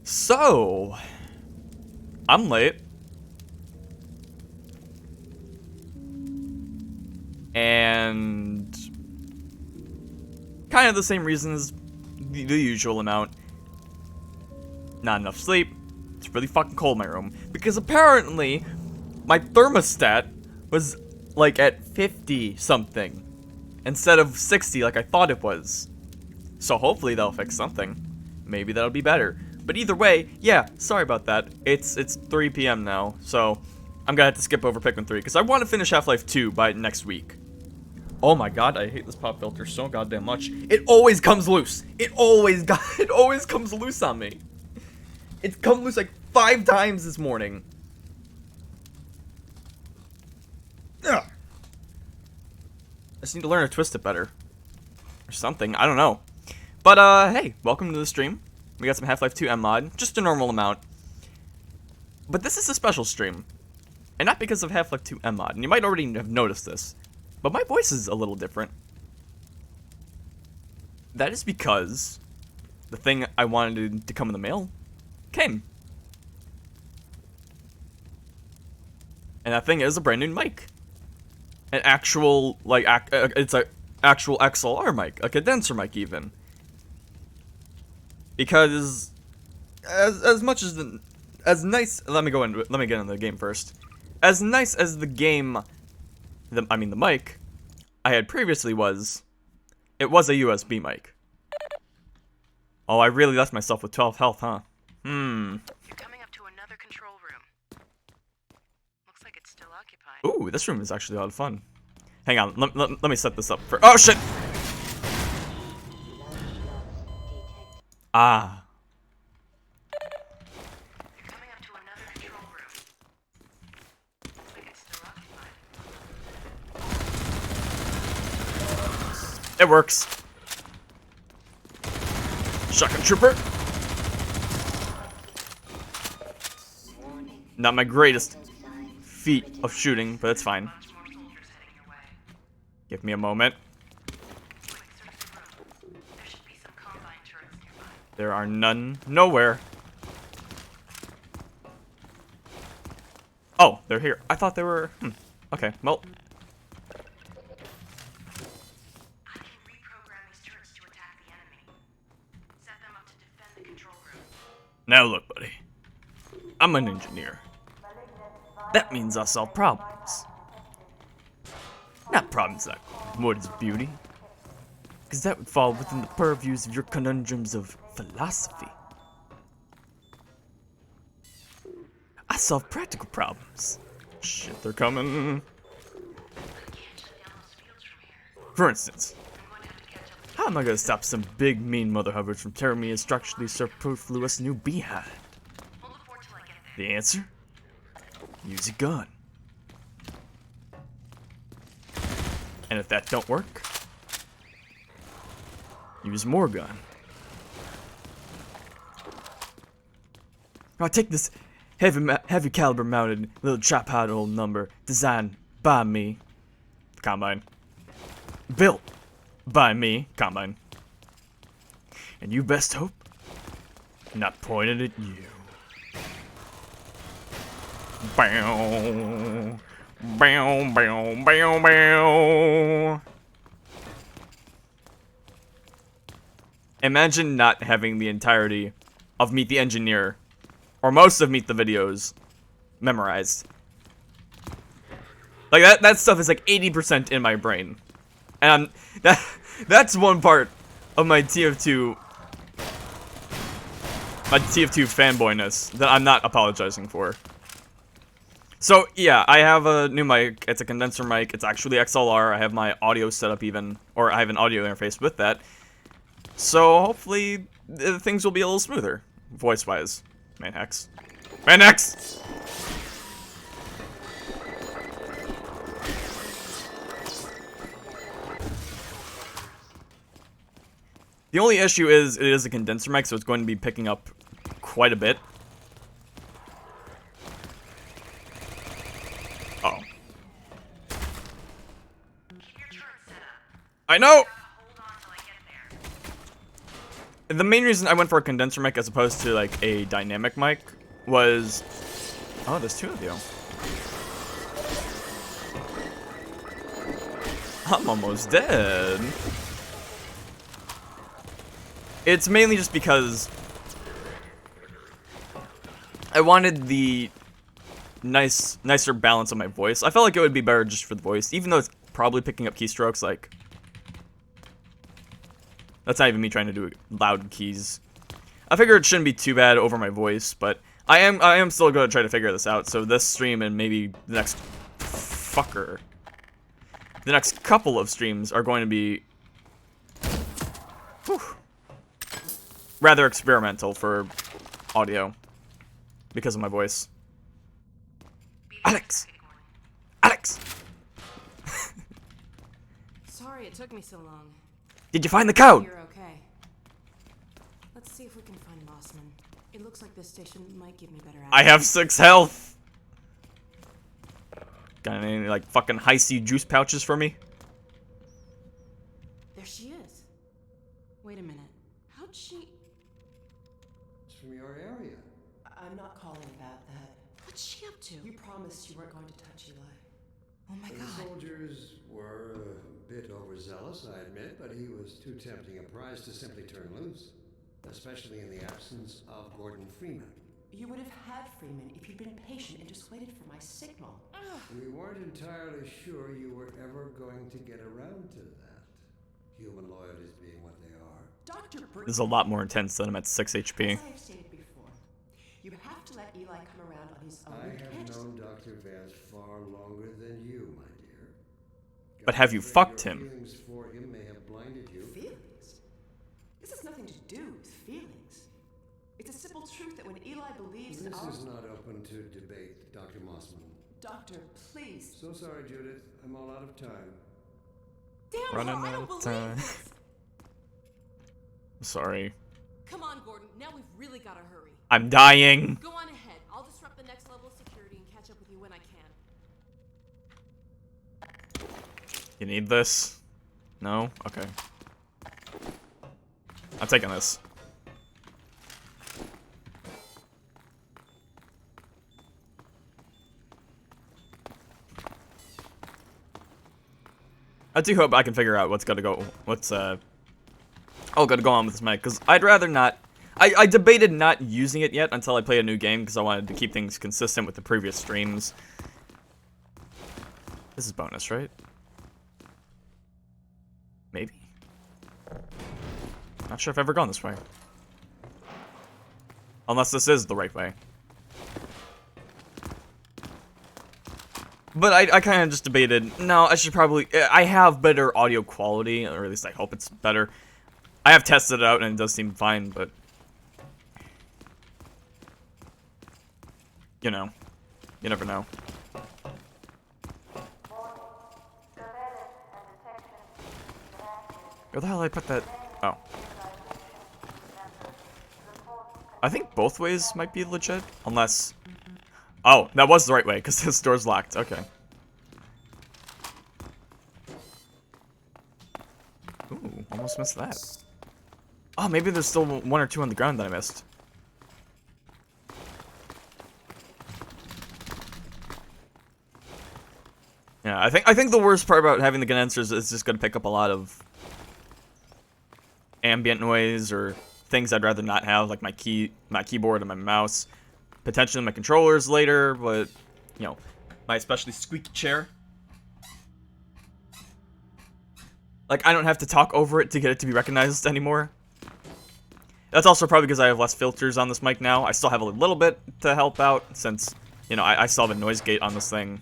So, I'm late. And kind of the same reasons, the usual amount. Not enough sleep. It's really fucking cold in my room. Because apparently, my thermostat was like at 50 something. Instead of 60 like I thought it was. So hopefully that'll fix something. Maybe that'll be better. But either way, yeah, sorry about that. It's 3 p.m. now, so I'm gonna have to skip over Pikmin 3, because I want to finish Half-Life 2 by next week. Oh my god, I hate this pop filter so goddamn much. It always comes loose. It always comes loose on me. It's come loose like 5 times this morning. Ugh. I just need to learn to twist it better. Or something, I don't know. But, hey, welcome to the stream. We got some Half-Life 2 MMod, just a normal amount. But this is a special stream. And not because of Half-Life 2 MMod, and you might already have noticed this. But my voice is a little different. That is because the thing I wanted to come in the mail came. And that thing is a brand new mic. An actual, like, it's a actual XLR mic, a condenser mic even. Because as much as nice, let me get into the game first. As nice as the game, the mic I had previously was, it was a USB mic. Oh, I really left myself with 12 health, huh? You're coming up to another control room. Looks like it's still occupied. Ooh, this room is actually a lot of fun. Hang on, let me set this up for. Oh shit! Ah. You're coming up to another control room. Looks like it's still occupied. It works. Shotgun trooper. Not my greatest feat of shooting, but it's fine. Give me a moment. There should be some combine turrets nearby. There are none. Nowhere. Oh, they're here. I thought they were. Okay, well. I can reprogram these turrets to attack the enemy. Set them up to defend the control room. Now look, buddy. I'm an engineer. That means I solve problems. Not problems like what is beauty. Because that would fall within the purviews of your conundrums of philosophy. I solve practical problems. Shit, they're coming. I can't shut down those fields from here. For instance, I'm going to have to catch up with how am I gonna stop some big mean mother hovers from tearing me a structurally superfluous new behind? Hold the fort till I get there. The answer? Use a gun. And if that don't work, use more gun. Now take this heavy caliber mounted little tripod old number designed by me, Combine. Built by me, Combine. And you best hope not pointed at you. Bow, bow, bow, bow, bow. Imagine not having the entirety of Meet the Engineer, or most of Meet the videos, memorized. Like that stuff is like 80% in my brain, and that's one part of my TF2 fanboyness that I'm not apologizing for. So, yeah, I have a new mic. It's a condenser mic. It's actually XLR. I have my audio set up even, or I have an audio interface with that. So, hopefully, things will be a little smoother, voice-wise. Manhex. Manhex! The only issue is, it is a condenser mic, so it's going to be picking up quite a bit. Uh-oh. Keep your turret set up. I know! Hold on till I get there. The main reason I went for a condenser mic as opposed to like a dynamic mic was, oh, there's two of you. I'm almost dead. It's mainly just because I wanted the nicer balance of my voice. I felt like it would be better just for the voice, even though it's probably picking up keystrokes. Like, that's not even me trying to do loud keys. I figure it shouldn't be too bad over my voice, but I am still going to try to figure this out. So this stream and maybe the next the next couple of streams are going to be rather experimental for audio because of my voice. Alex! Alex! Sorry it took me so long. Did you find the code? You're okay. Let's see if we can find Mossman. It looks like this station might give me better access. I have 6 health. Got any like fucking high C juice pouches for me? There she is. Wait a minute. How'd she... It's from your area. I'm not calling about that. What's she up to? You promised you weren't going to touch Eli. Oh my The god. soldiers were a bit overzealous, I admit, but he was too tempting a prize to simply turn loose, especially in the absence of Gordon Freeman. You would have had Freeman if you'd been patient and just waited for my signal. We weren't entirely sure you were ever going to get around to that. Human loyalties being what they are. Dr. Br- This is a lot more intense than I'm at 6 HP. As I have stated before, you have to let Eli come around on his own. I You have can't just- known Dr. Vance far longer than you, my dear. But have you God, fucked your him? Feelings for him may have blinded you. Feelings? This has nothing to do with feelings. It's a simple truth that when Eli believes in This our... is not open to debate, Dr. Mossman. Doctor, please. So sorry, Judith. I'm all out of time. Damn Running her, I out don't of believe time. this. Sorry. Come on, Gordon. Now we've really got to hurry. I'm dying. Go on ahead. I'll disrupt the next level of security and catch up with you when I can. You need this? No? Okay. I'm taking this. I do hope I can figure out what's gonna go on with this mic, because I'd rather not. I debated not using it yet until I play a new game, because I wanted to keep things consistent with the previous streams. This is bonus, right? Maybe. Not sure if I've ever gone this way. Unless this is the right way. But I kind of just debated, no, I should probably, I have better audio quality, or at least I hope it's better. I have tested it out and it does seem fine, but, you know, you never know. Where the hell did I put that? Oh. I think both ways might be legit, unless... Oh, that was the right way, because this door's locked. Okay. Ooh, almost missed that. Oh, maybe there's still 1 or 2 on the ground that I missed. Yeah, I think the worst part about having the condensers is just gonna pick up a lot of ambient noise or things I'd rather not have, like my keyboard and my mouse. Potentially my controllers later, but, you know, my especially squeaky chair. Like, I don't have to talk over it to get it to be recognized anymore. That's also probably because I have less filters on this mic now. I still have a little bit to help out, since, you know, I still have a noise gate on this thing.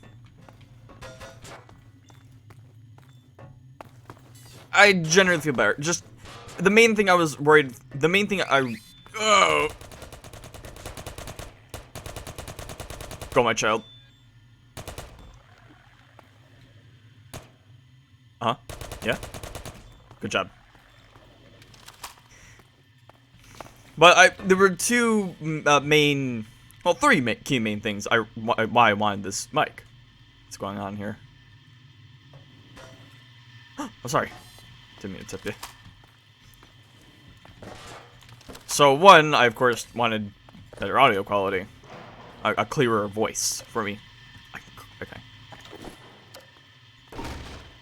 I generally feel better. Just, the main thing I was worried, oh. Go, my child. Uh-huh. Yeah? Good job. But there were 2 main, well, 3 key main things why I wanted this mic. What's going on here? Oh, sorry. Didn't mean to tip you. So one, I of course wanted better audio quality. A clearer voice for me. Okay.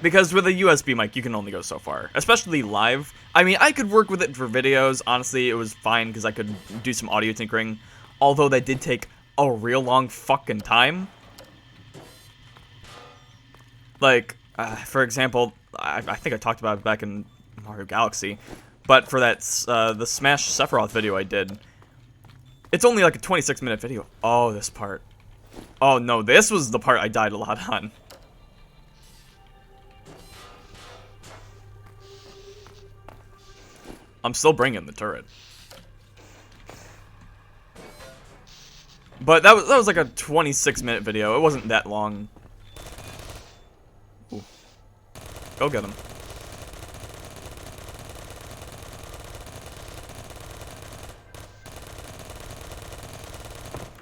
Because with a USB mic, you can only go so far. Especially live. I mean, I could work with it for videos. Honestly, it was fine because I could do some audio tinkering. Although that did take a real long fucking time. Like, for example, I think I talked about it back in Mario Galaxy. But for that, the Smash Sephiroth video I did, it's only like a 26-minute video. Oh, this part. Oh, no, this was the part I died a lot on. I'm still bringing the turret. But that was like a 26-minute video. It wasn't that long. Ooh. Go get him.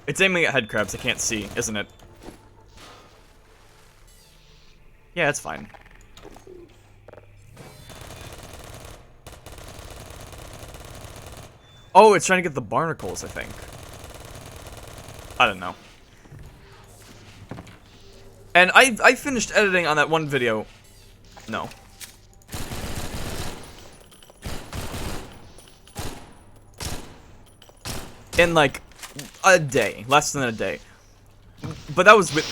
It's aiming at head crabs. I can't see, isn't it? Yeah, it's fine. Oh, it's trying to get the barnacles, I think. I don't know. And I finished editing on that one video. No. In like a day, less than a day. But that was with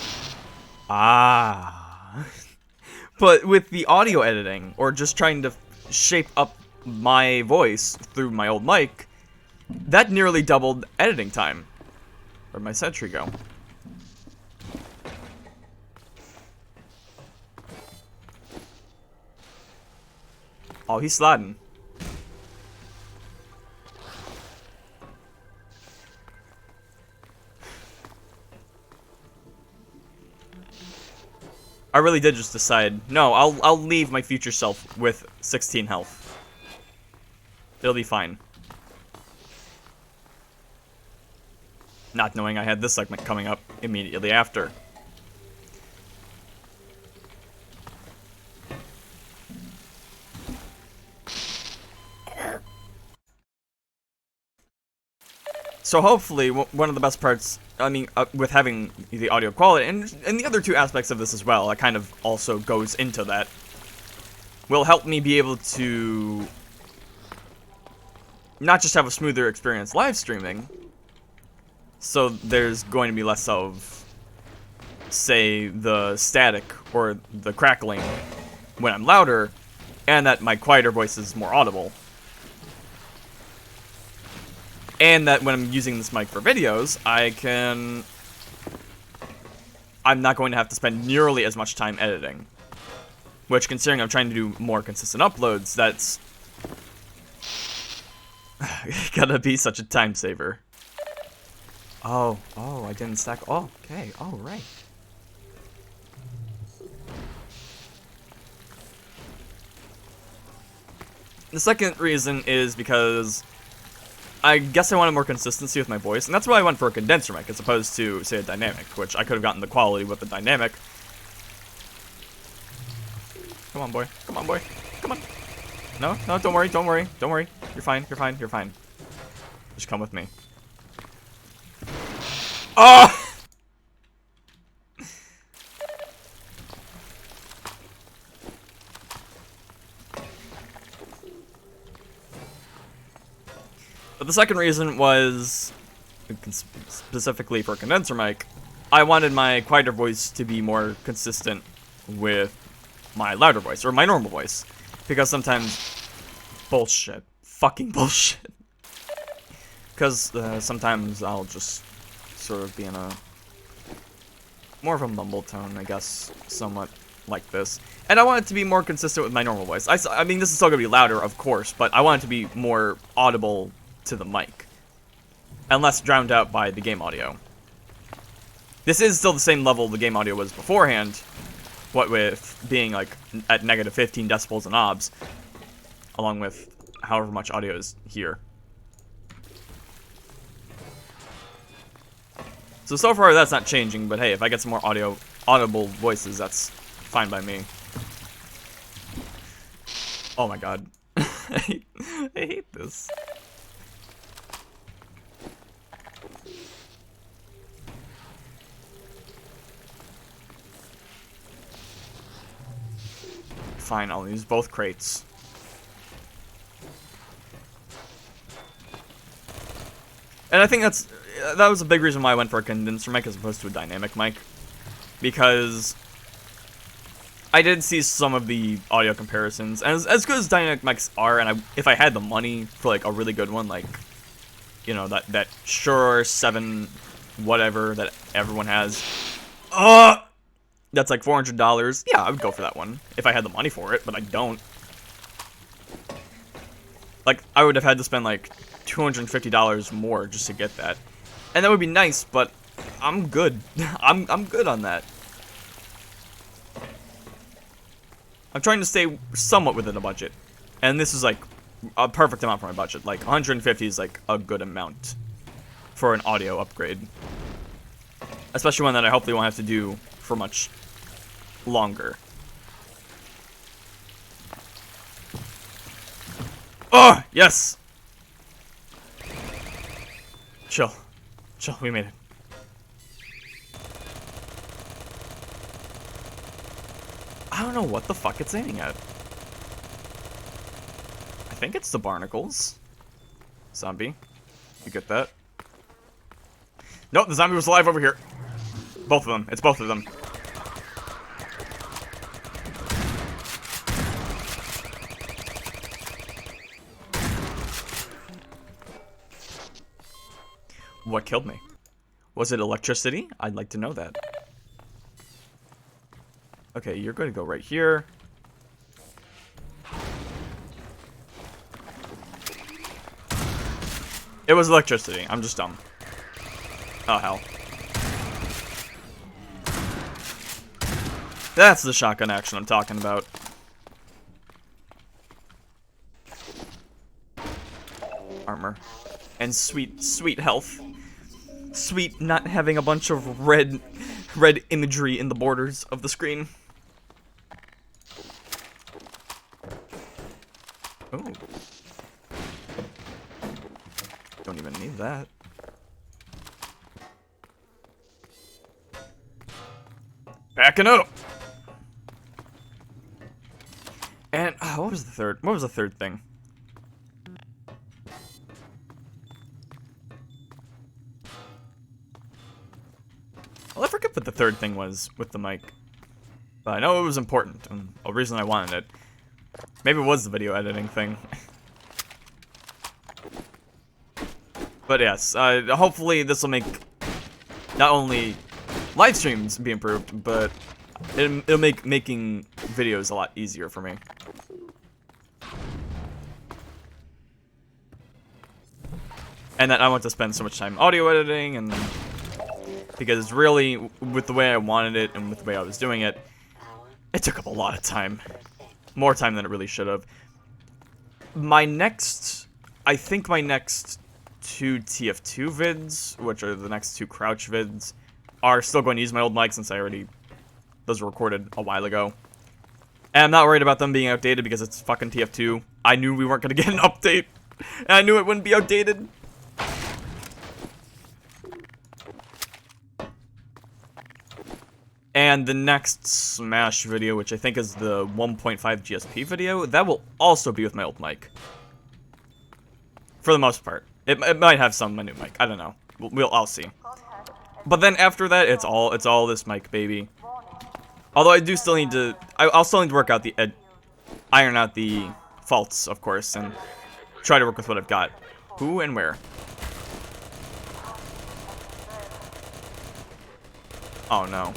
but with the audio editing, or just trying to shape up my voice through my old mic, that nearly doubled editing time. Where'd my sentry go? Oh, he's sliding. I really did just decide, no, I'll leave my future self with 16 health. It'll be fine. Not knowing I had this segment coming up immediately after. So hopefully, one of the best parts, I mean, with having the audio quality, and the other two aspects of this as well, that kind of also goes into that, will help me be able to not just have a smoother experience live streaming, so there's going to be less of, say, the static or the crackling when I'm louder, and that my quieter voice is more audible. And that when I'm using this mic for videos, I'm not going to have to spend nearly as much time editing. Which, considering I'm trying to do more consistent uploads, that's gonna be such a time saver. Oh, I didn't stack. Oh, okay, oh, right. The second reason is because I guess I wanted more consistency with my voice, and that's why I went for a condenser mic as opposed to, say, a dynamic, which I could have gotten the quality with the dynamic. Come on, boy. Come on, boy. Come on. No, don't worry, don't worry, don't worry. You're fine, you're fine, you're fine. Just come with me. Oh! But the second reason was, specifically for condenser mic, I wanted my quieter voice to be more consistent with my louder voice, or my normal voice. Because sometimes, bullshit. Fucking bullshit. Because sometimes I'll just sort of be in a, more of a mumble tone, I guess, somewhat like this. And I want it to be more consistent with my normal voice. I mean, this is still going to be louder, of course, but I want it to be more audible to the mic, and less drowned out by the game audio. This is still the same level the game audio was beforehand, what with being like at negative 15 decibels and knobs, along with however much audio is here. So far that's not changing, but hey, if I get some more audible voices, that's fine by me. Oh my god. I hate this. Fine, I'll use both crates. And I think that was a big reason why I went for a condenser mic as opposed to a dynamic mic. Because I did see some of the audio comparisons, and as good as dynamic mics are, and if I had the money for like a really good one, like, you know, that Shure 7 whatever that everyone has, that's like $400. Yeah, I would go for that one if I had the money for it, but I don't. Like, I would have had to spend like $250 more just to get that, and that would be nice, but I'm good. I'm good on that. I'm trying to stay somewhat within a budget, and this is like a perfect amount for my budget. Like 150 is like a good amount for an audio upgrade, especially one that I hopefully won't have to do for much longer. Oh, yes! Chill. Chill, we made it. I don't know what the fuck it's aiming at. I think it's the barnacles. Zombie. You get that? Nope, the zombie was alive over here. Both of them. It's both of them. What killed me? Was it electricity? I'd like to know that. Okay, you're going to go right here. It was electricity. I'm just dumb. Oh, hell. That's the shotgun action I'm talking about. Armor. And sweet, sweet health. Sweet not having a bunch of red imagery in the borders of the screen. Ooh. Don't even need that. Backing up. And what was the third? What was the third thing? Well, I forget what the third thing was with the mic, but I know it was important, and a reason I wanted it. Maybe it was the video editing thing. But yes, hopefully this will make not only live streams be improved, but it'll make making videos a lot easier for me. And that I want to spend so much time audio editing, and because really, with the way I wanted it and with the way I was doing it, it took up a lot of time. More time than it really should have. I think my next 2 TF2 vids, which are the next 2 crouch vids, are still going to use my old mic since those were recorded a while ago. And I'm not worried about them being outdated because it's fucking TF2. I knew we weren't going to get an update, and I knew it wouldn't be outdated. And the next Smash video, which I think is the 1.5 GSP video, that will also be with my old mic. For the most part. It might have some new mic. I don't know. I'll see. But then after that, it's all this mic, baby. Although I do still need to, I'll still need to work out iron out the faults, of course, and try to work with what I've got. Who and where? Oh no.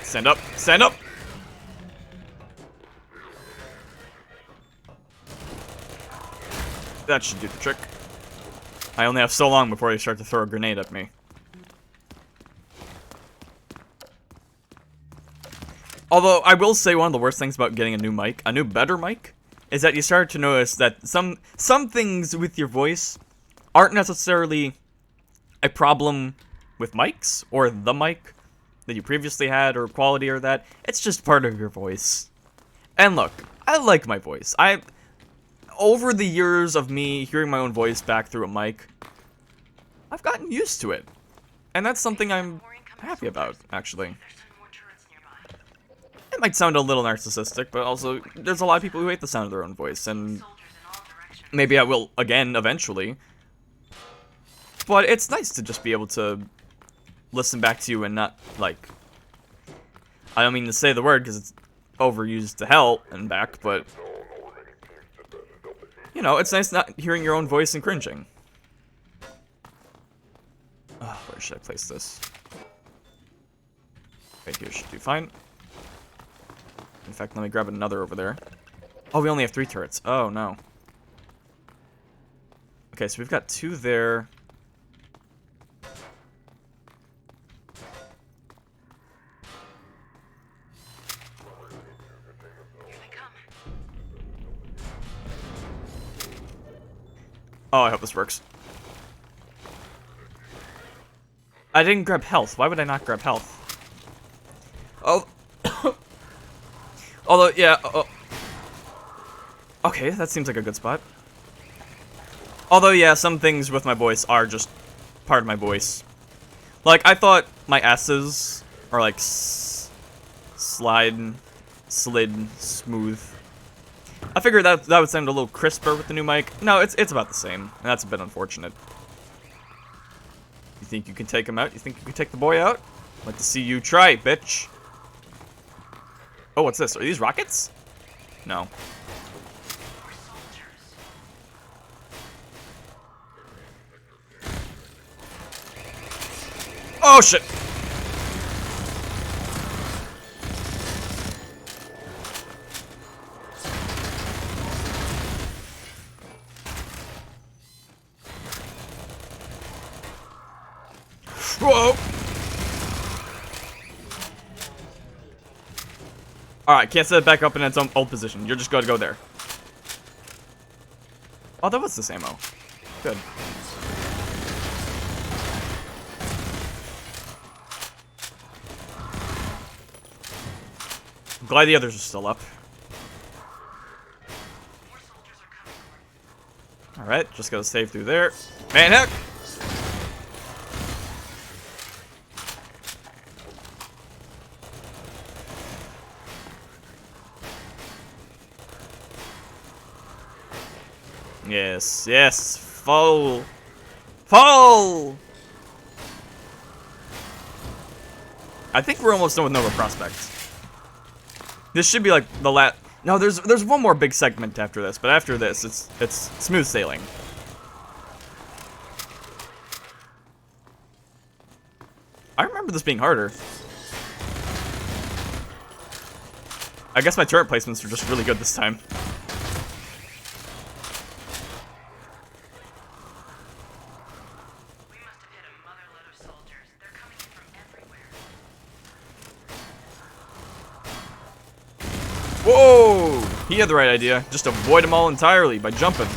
Stand up! Stand up! That should do the trick. I only have so long before they start to throw a grenade at me. Although, I will say one of the worst things about getting a new mic, a new better mic, is that you start to notice that some things with your voice aren't necessarily a problem with mics, or the mic that you previously had, or quality or that. It's just part of your voice. And look, I like my voice. Over the years of me hearing my own voice back through a mic, I've gotten used to it. And that's something I'm happy about, actually. There's some more turrets nearby. It might sound a little narcissistic, but also, there's a lot of people who hate the sound of their own voice, and Soldiers in all directions. maybe I will again, eventually. But it's nice to just be able to listen back to you and not, like... I don't mean to say the word, because it's overused to hell and back, but... You know, it's nice not hearing your own voice and cringing. Oh, where should I place this? Right here should do fine. In fact, let me grab another over there. Oh, we only have 3 turrets. Oh, no. Okay, so we've got 2 there. Here they come. Oh, I hope this works. I didn't grab health. Why would I not grab health? Oh. Although, yeah. Okay, that seems like a good spot. Although, yeah, some things with my voice are just part of my voice. Like, I thought my S's are like slid, smooth. I figured that would sound a little crisper with the new mic. No, it's about the same, and that's a bit unfortunate. You think you can take him out? You think you can take the boy out? I'd like to see you try, bitch. Oh, what's this? Are these rockets? No. More soldiers. Oh, shit! Whoa! Alright, can't set it back up in its own old position. You're just going to go there. Oh, that was this ammo. Good. I'm glad the others are still up. More soldiers are coming. Alright, just gotta save through there. Manheck! Yes, yes, fall! Fall! I think we're almost done with Nova Prospekt. This should be like the last. No, there's one more big segment after this, but after this, it's smooth sailing. I remember this being harder. I guess my turret placements are just really good this time. We must have hit a motherload of soldiers. They're coming in from everywhere. Whoa! He had the right idea. Just avoid them all entirely by jumping.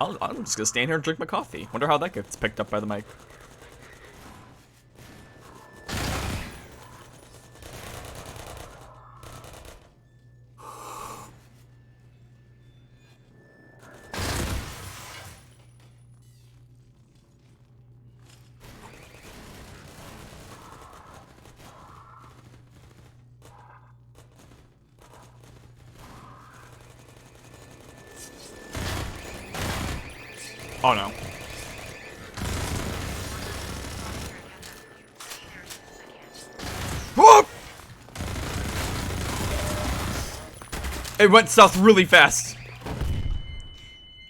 I'm just gonna stand here and drink my coffee. Wonder how that gets picked up by the mic. Oh no. Whoop! It went south really fast.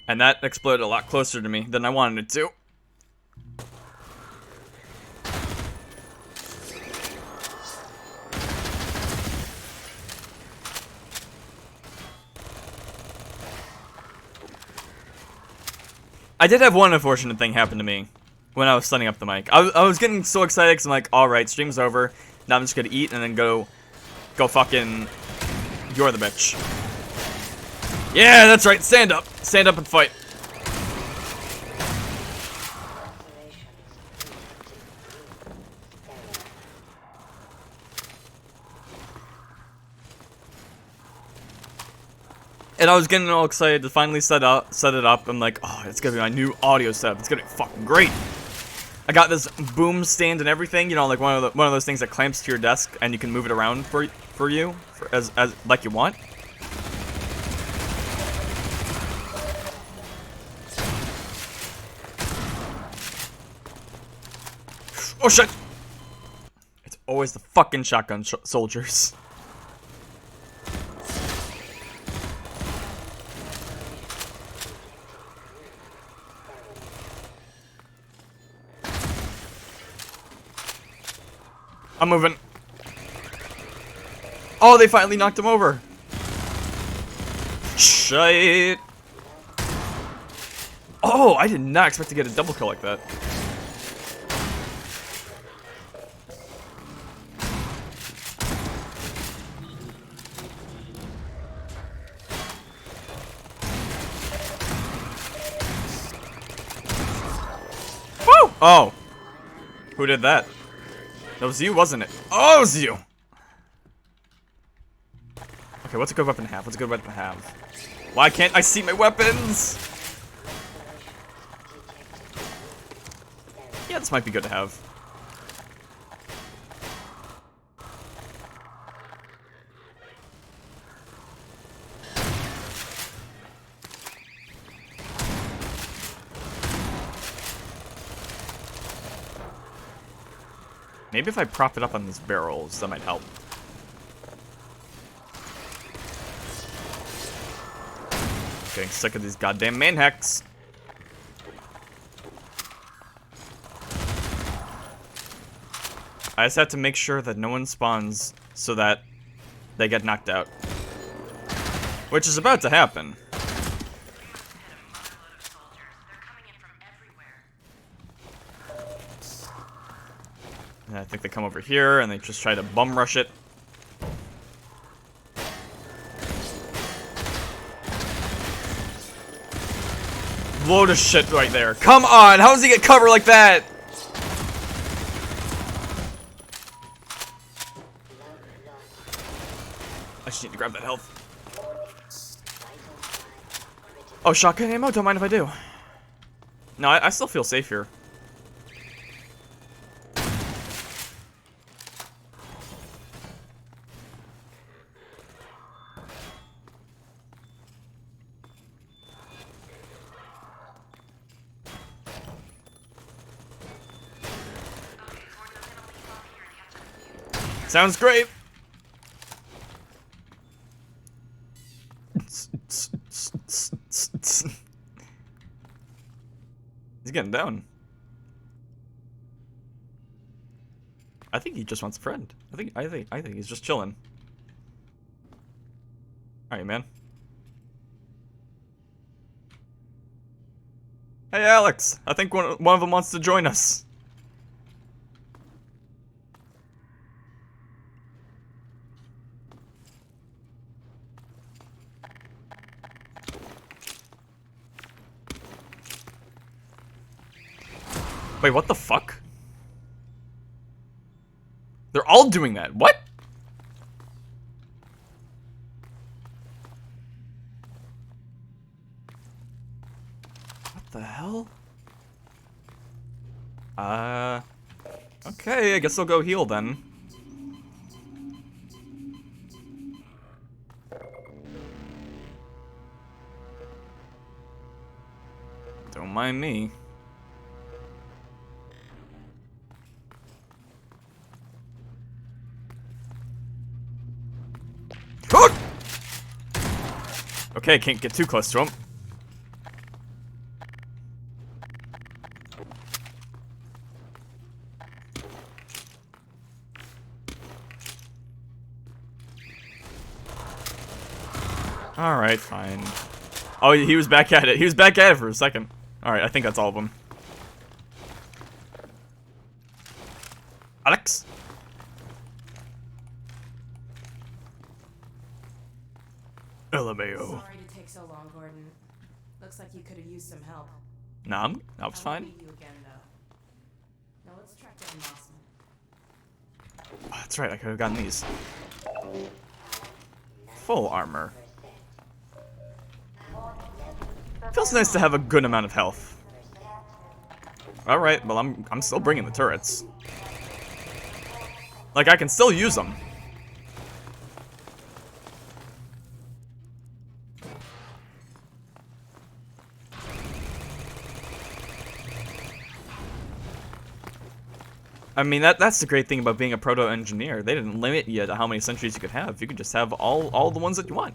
And that exploded a lot closer to me than I wanted it to. I did have one unfortunate thing happen to me when I was setting up the mic. I was getting so excited because I'm like, alright, stream's over. Now I'm just gonna eat and then go fucking, you're the bitch. Yeah, that's right, stand up. Stand up and fight. And I was getting all excited to finally set it up. I'm like, oh, it's gonna be my new audio setup. It's gonna be fucking great. I got this boom stand and everything, you know, like one of those things that clamps to your desk and you can move it around for you as like you want. Oh shit! It's always the fucking shotgun soldiers. I'm moving. Oh, they finally knocked him over. Shit. Oh, I did not expect to get a double kill like that. Woo! Oh. Who did that? That was you, wasn't it? Oh, it was you! Okay, what's a good weapon to have? What's a good weapon to have? Why can't I see my weapons? Yeah, this might be good to have. Maybe if I prop it up on these barrels, that might help. Getting sick of these goddamn main hacks. I just have to make sure that no one spawns so that they get knocked out. Which is about to happen. And I think they come over here and they just try to bum rush it. Load of shit right there. Come on! How does he get cover like that? I just need to grab that health. Oh, shotgun ammo? Don't mind if I do. No, I still feel safe here. Sounds great. He's getting down. I think he just wants a friend. I think he's just chilling. All right, man. Hey, Alex. I think one of them wants to join us. Wait, what the fuck? They're all doing that. What? What the hell? Okay, I guess I'll go heal then. Don't mind me. Okay, can't get too close to him. Alright, fine. Oh, he was back at it. He was back at it for a second. Alright, I think that's all of them. Alex? LMAO. Sorry to take so long, Gordon. Looks like you could have used some help. Nah, I was I fine. won't leave you again, though. Now let's track down Mossman. Oh, that's right, I could have gotten these. Full armor. Feels nice to have a good amount of health. Alright, well, I'm still bringing the turrets. Like, I can still use them. I mean, that's the great thing about being a proto-engineer. They didn't limit you to how many sentries you could have. You could just have all the ones that you want.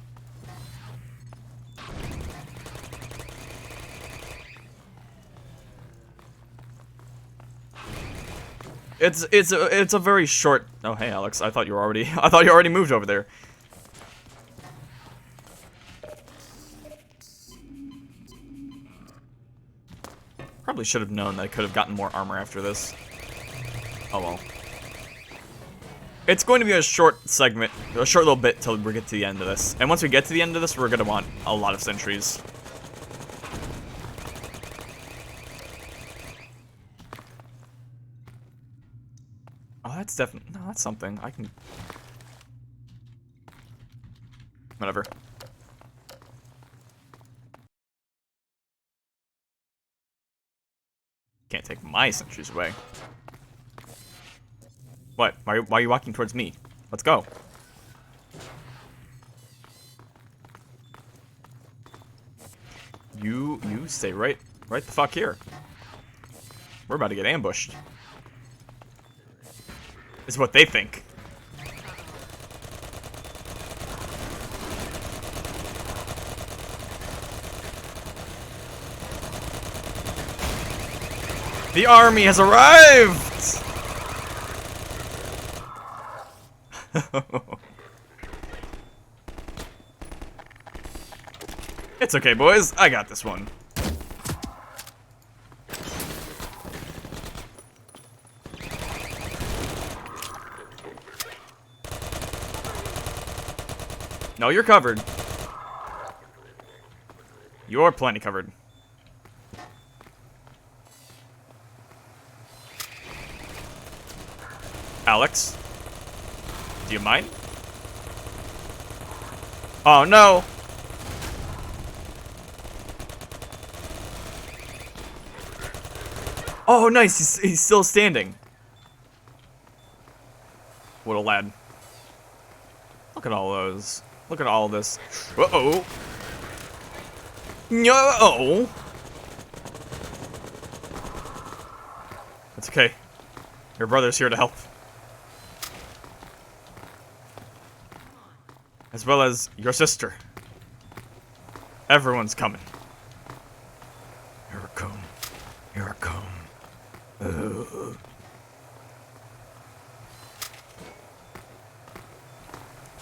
It's a very short. Oh, hey, Alex. I thought you already moved over there. Probably should have known that I could have gotten more armor after this. Oh well. It's going to be a short segment, a short little bit till we get to the end of this. And once we get to the end of this, we're gonna want a lot of sentries. Oh, that's definitely, no, that's something. I can, whatever. Can't take my sentries away. What? Why are you walking towards me? Let's go. You stay right the fuck here. We're about to get ambushed. Is what they think. The army has arrived! It's okay, boys. I got this one. No, you're covered. You're plenty covered. Alex? Do you mind? Oh, no! Oh, nice! He's still standing. What a lad. Look at all those. Look at all this. Uh-oh. No! It's okay. Your brother's here to help. As well as your sister. Everyone's coming. Here I come. Here I come.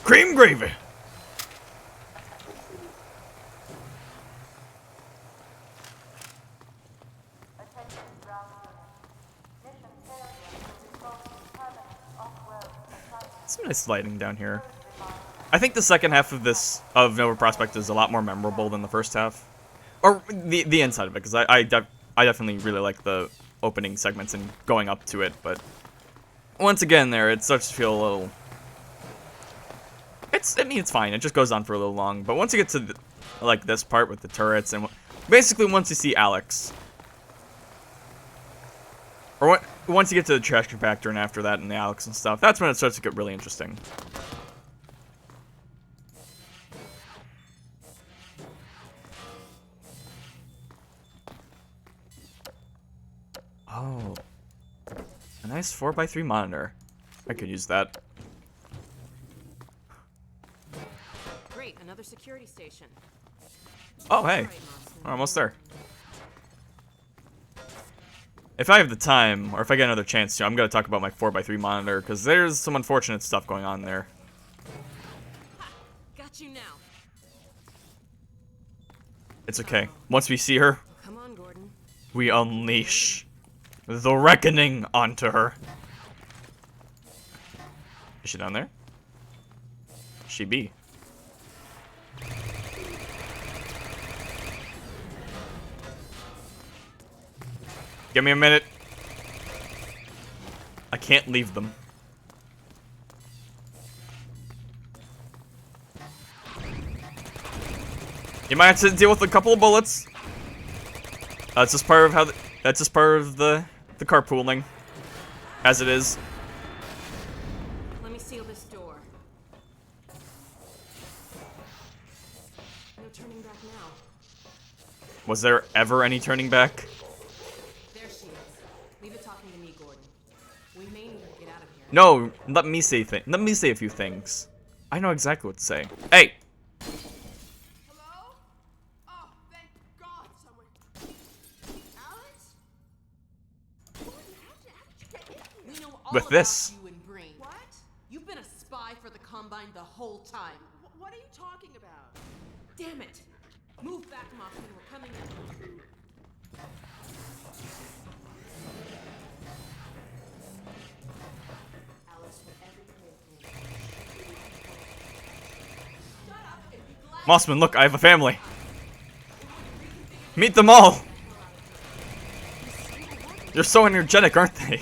Cream gravy! Some nice lighting down here. I think the second half of this, of Nova Prospekt, is a lot more memorable than the first half. Or the inside of it, because I definitely really like the opening segments and going up to it, but once again there, it starts to feel a little... I mean, it's fine, it just goes on for a little long, but once you get to, like, this part with the turrets, and basically once you see Alex, or once you get to the trash compactor and after that and the Alex and stuff, that's when it starts to get really interesting. Oh, a nice 4x3 monitor. I could use that. Great, another security station. Oh, hey, we're almost there. If I have the time, or if I get another chance to, I'm going to talk about my 4x3 monitor, because there's some unfortunate stuff going on there. Got you now. It's okay. Once we see her, Come on, Gordon. we unleash the reckoning onto her. Is she down there? She be. Give me a minute. I can't leave them. You might have to deal with a couple of bullets. That's just part of how. That's just part of the carpooling, as it is. Let me seal this door. No turning back now. Was there ever any turning back? There she is. Leave it talking to me, Gordon. We may need her to get out of here. No, let me say a few things. I know exactly what to say. Hey. Hello? Oh, thank God someone... Alex? Gordon, how did you get in here? We know all With about this. you and Breen. What? You've been a spy for the Combine the whole time. What are you talking about? Damn it! Move back, Moffin. We're coming in. Alex, whatever you're Shut up and be glad. Mossman, look, I have a family. Meet them all. They're so energetic, aren't they?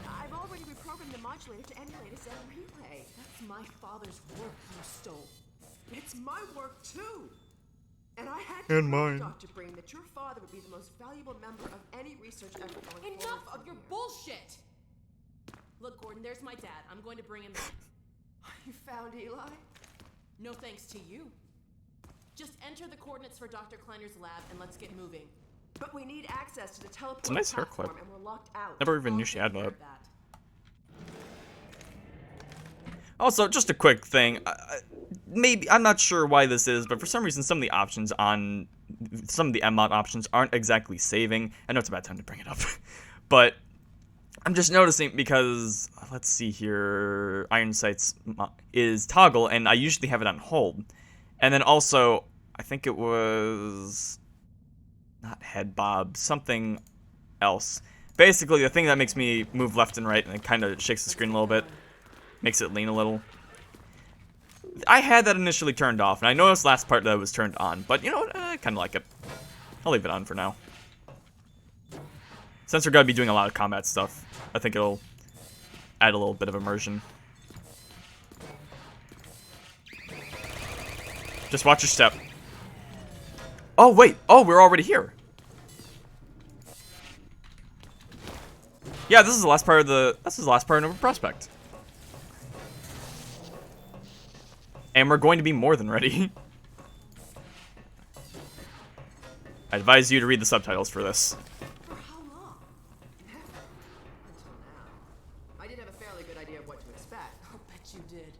I've already reprogrammed the modulator to emulate a Zen relay. That's my father's work you stole. It's my work too. And I had to And prove, mine. Dr. Breen, that your father would be the most valuable member of any research effort going forward. Enough of your bullshit! Look, Gordon, there's my dad. I'm going to bring him in. You found Eli? No thanks to you. Just enter the coordinates for Dr. Kleiner's lab and let's get moving. But we need access to the teleport It's a nice hair platform, clip. and we're locked out. Never even I'll knew she take had care that. of that. Also, just a quick thing. Maybe I'm not sure why this is, but for some reason, some of the options on some of the MMod options aren't exactly saving. I know it's a bad time to bring it up, but I'm just noticing because let's see here, Iron Sights is toggle, and I usually have it on hold, and then also I think it was not head bob, something else. Basically, the thing that makes me move left and right and it kind of shakes the screen a little bit. Makes it lean a little. I had that initially turned off, and I noticed last part that it was turned on, but you know what? I kind of like it. I'll leave it on for now. Since we're going to be doing a lot of combat stuff, I think it'll add a little bit of immersion. Just watch your step. Oh, wait. Oh, we're already here. Yeah, this is the last part of Nova Prospekt. And we're going to be more than ready. I advise you to read the subtitles for this. For how long? Never. Until now. I did have a fairly good idea of what to expect. I'll bet you did.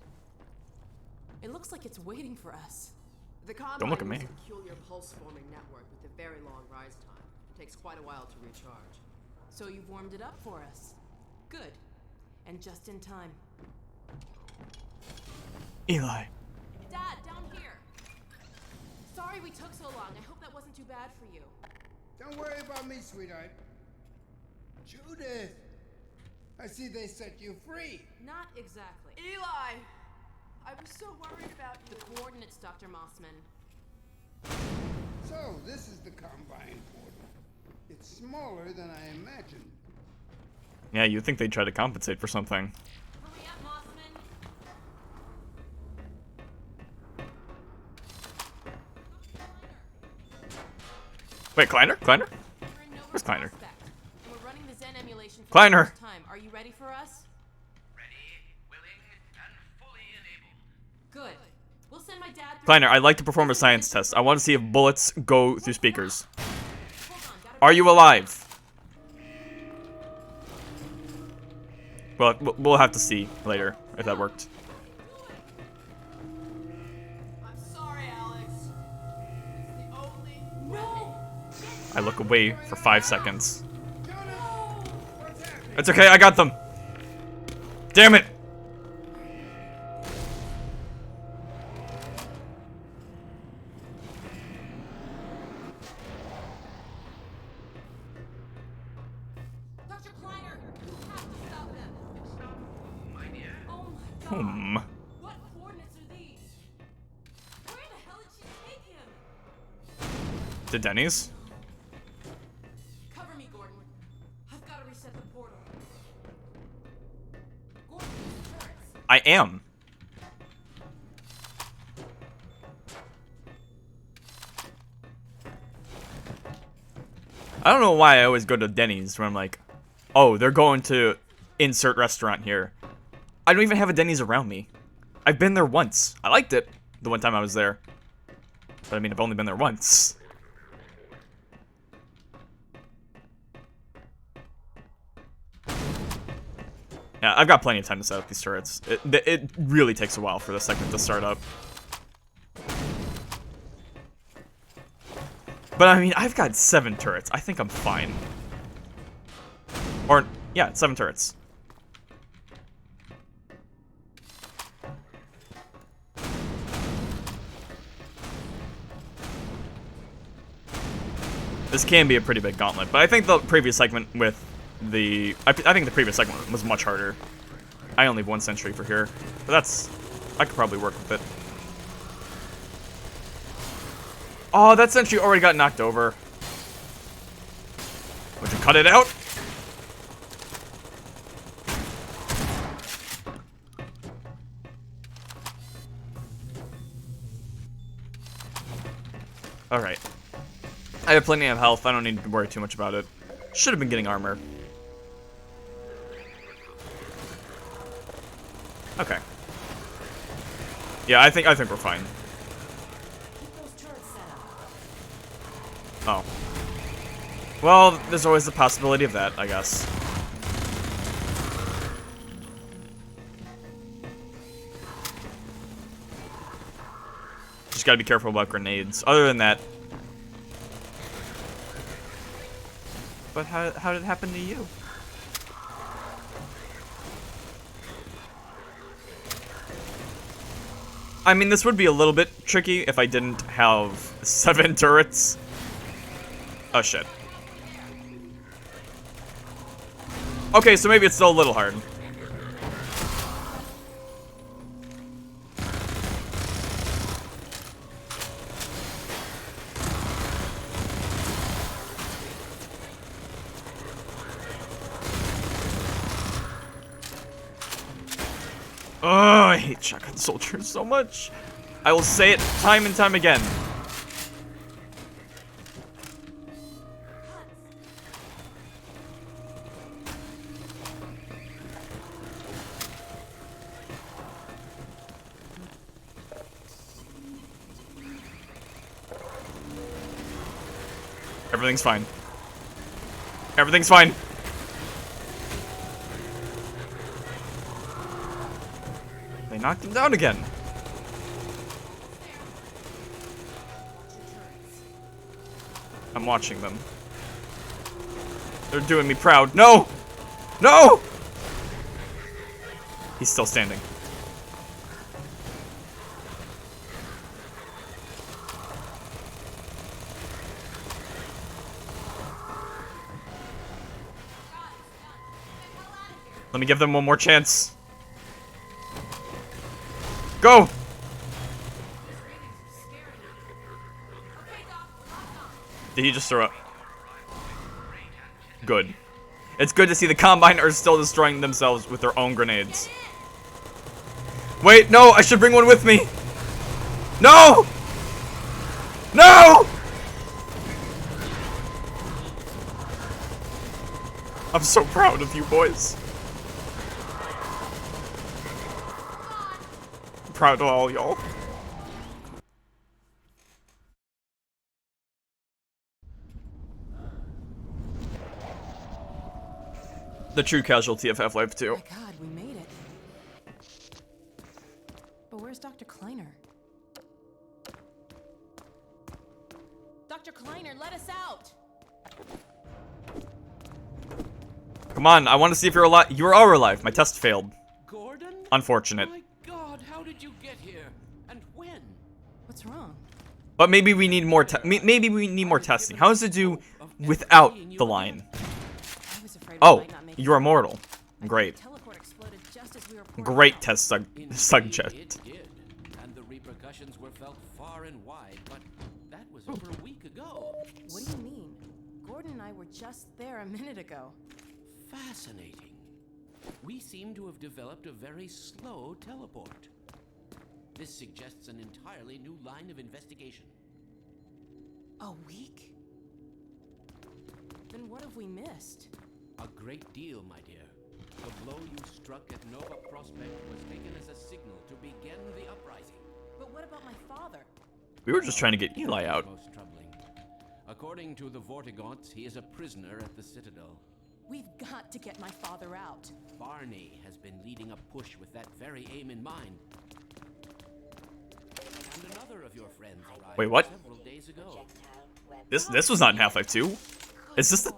It looks like it's waiting for us. The Combine Don't look at me. is a peculiar pulse-forming network with a very long rise time. It takes quite a while to recharge. So you've warmed it up for us. Good. And just in time. Eli. Dad, down here. Sorry we took so long. I hope that wasn't too bad for you. Don't worry about me, sweetheart. Judith! I see they set you free. Not exactly. Eli! I was so worried about you. The coordinates, Dr. Mossman. So, this is the Combine portal. It's smaller than I imagined. Yeah, you'd think they'd try to compensate for something. Hurry up, Mossman. Wait, Kleiner? Kleiner? We're in Nova Where's Kleiner? Prospekt, and we're running the Zen emulation for Kleiner. the first time. Are you ready for us? Ready, willing, and fully enabled. Good. We'll send my dad through. Kleiner, I'd like to perform a science test. I want to see if bullets go through speakers. Hold on, gotta Are you alive? Well, we'll have to see later if that worked. I'm sorry, Alex. It's the only... No! I look away for 5 seconds. Judith! What's happening? It's okay, I got them. Damn it! Dr. Kleiner, you have to stop them. Stop, my dear. Oh my god. What coordinates are these? Where the hell did she take him? To Denny's? Cover me, Gordon. I've got to reset the portal. Gordon, use the turrets. I am. I don't know why I always go to Denny's when I'm like, oh, they're going to insert restaurant here. I don't even have a Denny's around me. I've been there once. I liked it the one time I was there. But I mean, I've only been there once. Yeah, I've got plenty of time to set up these turrets. It really takes a while for the segment to start up. But I mean, I've got 7 turrets. I think I'm fine. Or, yeah, 7 turrets. This can be a pretty big gauntlet, but I think the previous segment with the... I think the previous segment was much harder. I only have 1 sentry for here, but that's... I could probably work with it. Oh, that sentry already got knocked over. Would you cut it out? Alright. I have plenty of health. I don't need to worry too much about it. Should have been getting armor. Okay. Yeah, I think we're fine. Oh. Well, there's always the possibility of that, I guess. Just gotta be careful about grenades. Other than that... But how did it happen to you? I mean, this would be a little bit tricky if I didn't have 7 turrets. Oh, shit. Okay, so maybe it's still a little hard. Oh, I hate shotgun soldiers so much. I will say it time and time again. Everything's fine. Everything's fine. They knocked him down again. I'm watching them. They're doing me proud. No! No! He's still standing. Let me give them one more chance. Go! Did he just throw up? Good. It's good to see the Combine are still destroying themselves with their own grenades. Wait, no! I should bring one with me! No! No! I'm so proud of you boys. I'm proud of all y'all. The true casualty of Half-Life 2. My God, we made it. But where's Dr. Kleiner? Dr. Kleiner, let us out! Come on, I want to see if you're alive. You are alive. My test failed. Gordon? Unfortunate. My God, how did you get here? And when? What's wrong? But maybe we need more. Maybe we need more testing. How does it do without the line? I was afraid we Oh, might not make you're it. immortal. I think Great. the teleport exploded just as we were pouring Great out. test Indeed, subject. It did. And the repercussions were felt far and wide, but that was over a week ago. What do you mean? Gordon and I were just there a minute ago. Fascinating. We seem to have developed a very slow teleport. This suggests an entirely new line of investigation. A week? Then what have we missed? A great deal, my dear. The blow you struck at Nova Prospekt was taken as a signal to begin the uprising. But what about my father? We were just trying to get Eli out. Most troubling. According to the Vortigaunts, he is a prisoner at the Citadel. We've got to get my father out. Barney has been leading a push with that very aim in mind. And another of your friends arrived Wait, what? several days ago. This was not in Half-Life 2. Is this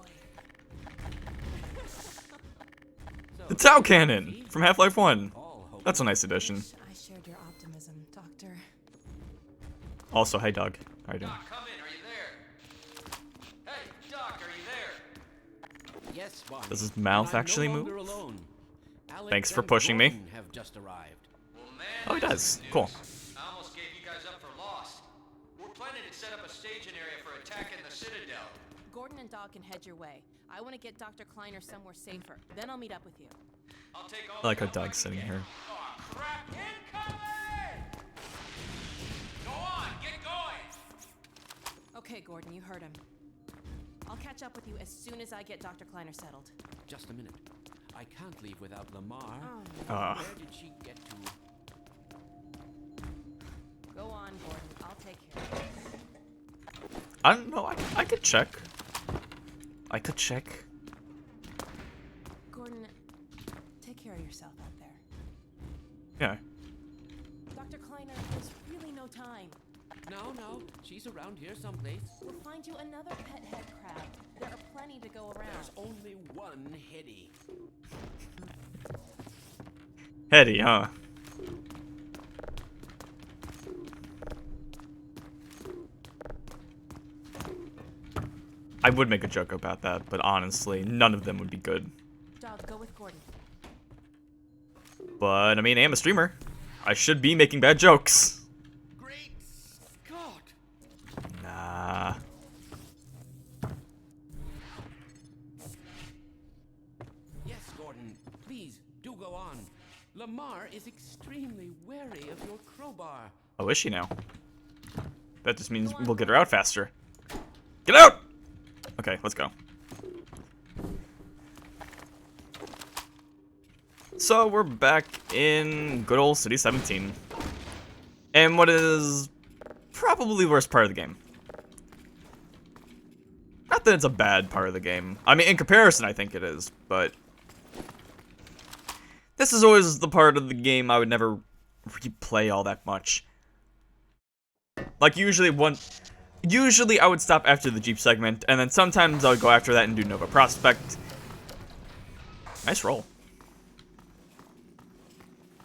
the Tau Cannon from Half-Life 1? That's a nice addition. I shared your optimism, Doctor. Also, hey Doug. How you doing? Doc, come in. Are you there? Hey, Doc, are you there? Yes, Barney. Does his mouth And I'm actually no move? longer alone. Alex Thanks for and pushing me. Gordon have just arrived. Well, man, Oh, he that's does. good Cool. news. I almost gave you guys up for lost. We're planning to set up a staging area for attacking the Citadel. Gordon and Doc can head your way. I want to get Dr. Kleiner somewhere safer. Then I'll meet up with you. I'll take all I like the how help I Doug's can sitting get. here. Oh, crap. Incoming! Go on, get going! Okay, Gordon, you heard him. I'll catch up with you as soon as I get Dr. Kleiner settled. Just a minute. I can't leave without Lamar. Uh, Where did she get to? Go on, Gordon. I'll take care of it. I don't know. I could check. I could check. Gordon, take care of yourself out there. Yeah. Dr. Kleiner, there's really no time. No. She's around here someplace. We'll find you another pet head crab. There are plenty to go around. There's only one Hetty. Hetty, huh? I would make a joke about that, but honestly, none of them would be good. Dog, go with Gordon. But, I mean, I am a streamer. I should be making bad jokes. Great Scott! Nah. Yes, Gordon. Please, do go on. Lamar is extremely wary of your crowbar. Oh, is she now? That just means we'll get her out faster. Get out! Okay, let's go. So, we're back in good old City 17. And what is probably the worst part of the game. Not that it's a bad part of the game. I mean, in comparison, I think it is, but this is always the part of the game I would never replay all that much. Like, usually I would stop after the Jeep segment, and then sometimes I would go after that and do Nova Prospekt. Nice roll.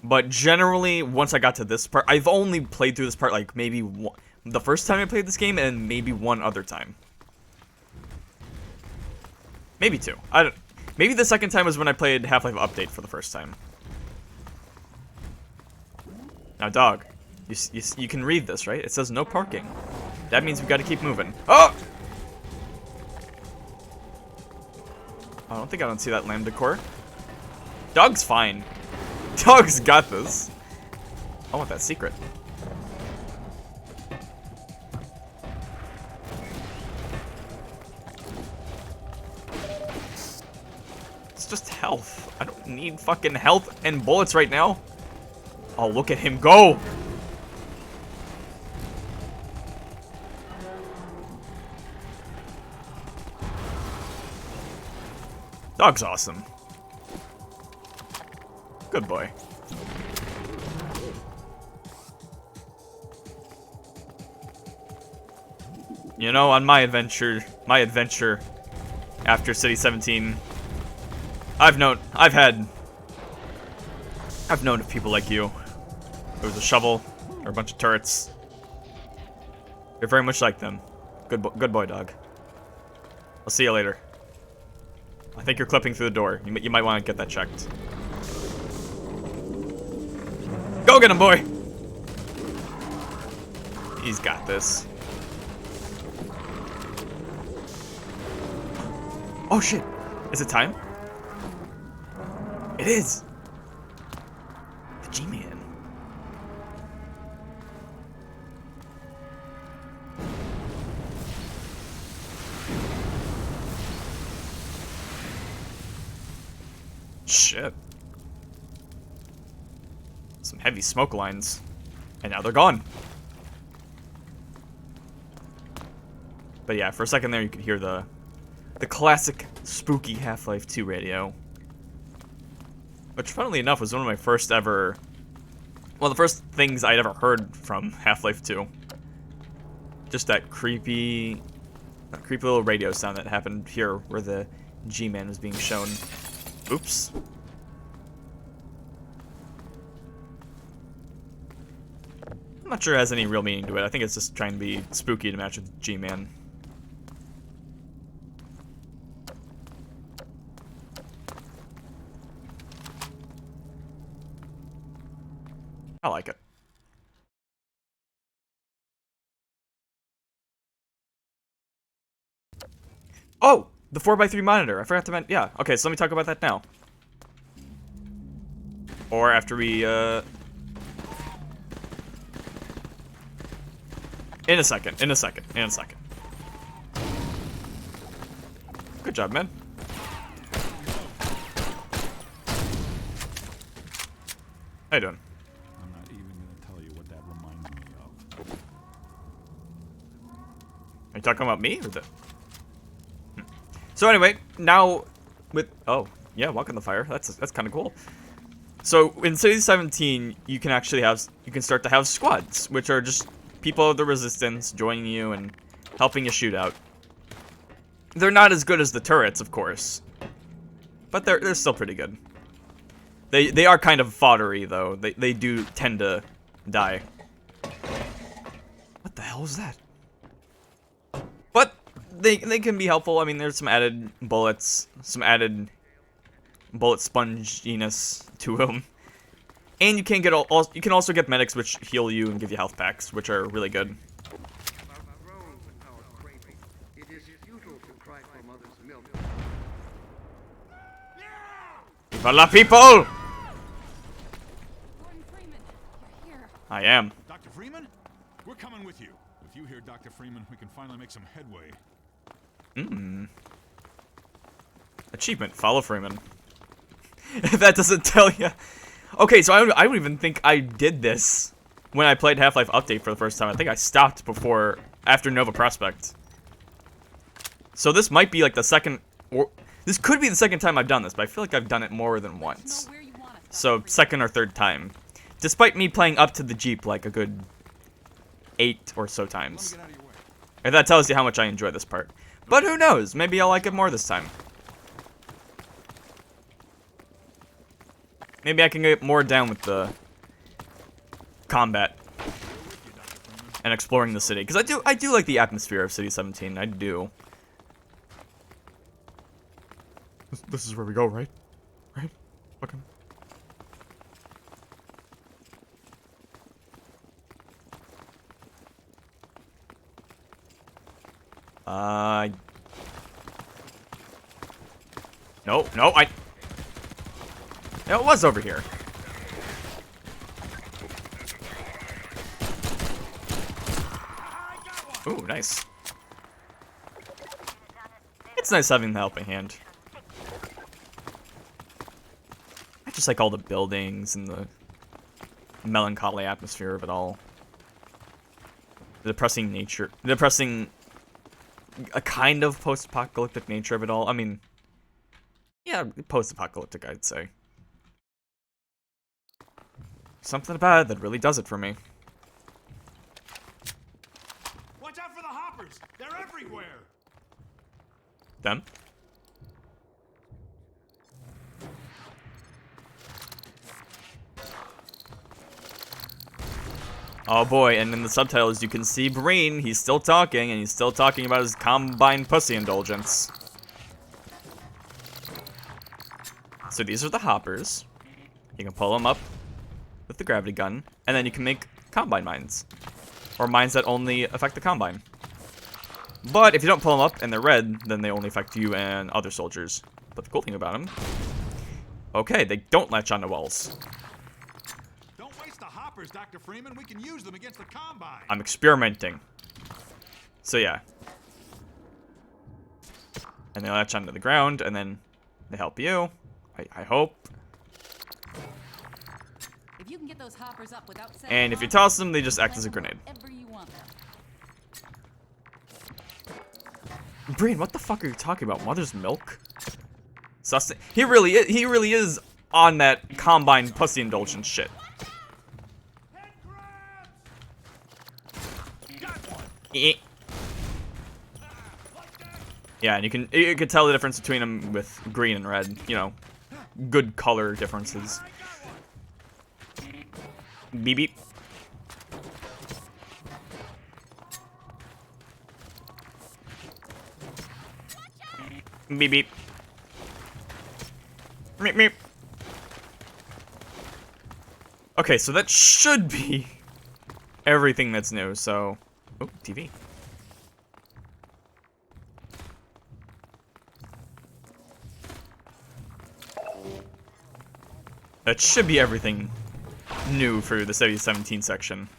But generally, once I got to this part, I've only played through this part like maybe the first time I played this game, and maybe one other time. Maybe two. Maybe the second time was when I played Half-Life Update for the first time. Now, dog, you can read this, right? It says no parking. That means we gotta keep moving. Oh! I don't think I don't see that lambda core. Dog's fine. Dog's got this. I want that secret. It's just health. I don't need fucking health and bullets right now. Oh, look at him go! Dog's awesome. Good boy. You know, on my adventure after City 17, I've known of people like you. There was a shovel, or a bunch of turrets. You're very much like them. Good boy, dog. I'll see you later. I think you're clipping through the door. You might want to get that checked. Go get him, boy! He's got this. Oh shit! Is it time? It is! The G-Man. Shit. Some heavy smoke lines. And now they're gone. But yeah, for a second there you could hear the classic spooky Half-Life 2 radio. Which, funnily enough, was one of my first ever... Well, the first things I'd ever heard from Half-Life 2. Just that creepy little radio sound that happened here where the G-Man was being shown. Oops. I'm not sure it has any real meaning to it. I think it's just trying to be spooky to match with G-Man. I like it. Oh! The 4x3 monitor. I forgot to mention. Yeah. Okay, so let me talk about that now. Or after we, In a second. Good job, man. How you doing? I'm not even gonna tell you what that reminds me of. Are you talking about me or the... So anyway, now with... Oh, yeah, welcome to the fire. That's kind of cool. So in City 17, you can actually have... You can start to have squads, which are just people of the Resistance joining you and helping you shoot out. They're not as good as the turrets, of course. But they're still pretty good. They are kind of foddery, though. They do tend to die. What the hell was that? But they can be helpful. I mean, there's some added bullets, some added bullet sponginess to them. And you can get you can also get medics which heal you and give you health packs, which are really good. Viva la people! I am. Dr. Freeman? We're coming with you. With you here, Dr. Freeman, we can finally make some headway. Achievement, follow Freeman. If that doesn't tell you. Okay, so I don't even think I did this when I played Half-Life Update for the first time. I think I stopped after Nova Prospekt. So this might be like the second, or this could be the second time I've done this, but I feel like I've done it more than once. So second or third time. Despite me playing up to the Jeep like a good 8 or so times. And that tells you how much I enjoy this part. But who knows? Maybe I'll like it more this time. Maybe I can get more down with the combat and exploring the city. Because I do like the atmosphere of City 17. I do. This is where we go, right? Right? Okay. No, no, it was over here. Ooh, nice. It's nice having the helping hand. I just like all the buildings and the melancholy atmosphere of it all. The depressing nature, a kind of post-apocalyptic nature of it all. I mean, yeah, post-apocalyptic, I'd say. Something about it that really does it for me. Watch out for the hoppers! They're everywhere! Them? Oh boy, and in the subtitles you can see Breen, he's still talking, and he's still talking about his combined pussy indulgence. So these are the hoppers. You can pull them up with the gravity gun, and then you can make combine mines. Or mines that only affect the combine. But if you don't pull them up and they're red, then they only affect you and other soldiers. But the cool thing about them... Okay, they don't latch onto walls. Don't waste the hoppers, Dr. Freeman. We can use them against the combine. I'm experimenting. So yeah. And they latch onto the ground, and then they help you. I hope. If you can get those hoppers up without And if you toss them, they just act as a grenade. you want them. Brian, what the fuck are you talking about? Mother's milk? He really is on that combine pussy indulgence shit. Eh. Yeah, and you can tell the difference between them with green and red. You know, good color differences. Beep beep. Beep beep. Meep meep. Okay, so that should be everything that's new, so... Oh, TV. That should be everything new for the Study 17 section.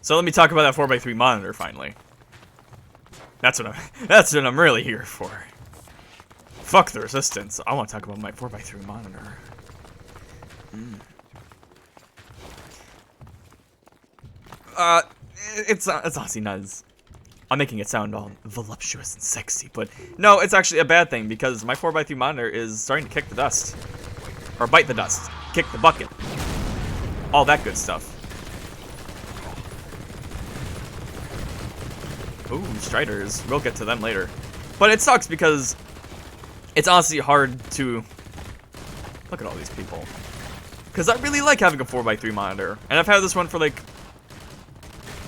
So let me talk about that 4x3 monitor finally. That's what I'm really here for. Fuck the resistance. I want to talk about my 4x3 monitor. It's honestly not as... I'm making it sound all voluptuous and sexy, but no, it's actually a bad thing because my 4x3 monitor is starting to kick the dust. Or bite the dust. Kick the bucket. All that good stuff. Ooh, Striders. We'll get to them later. But it sucks because it's honestly hard to... Look at all these people. Because I really like having a 4x3 monitor. And I've had this one for like...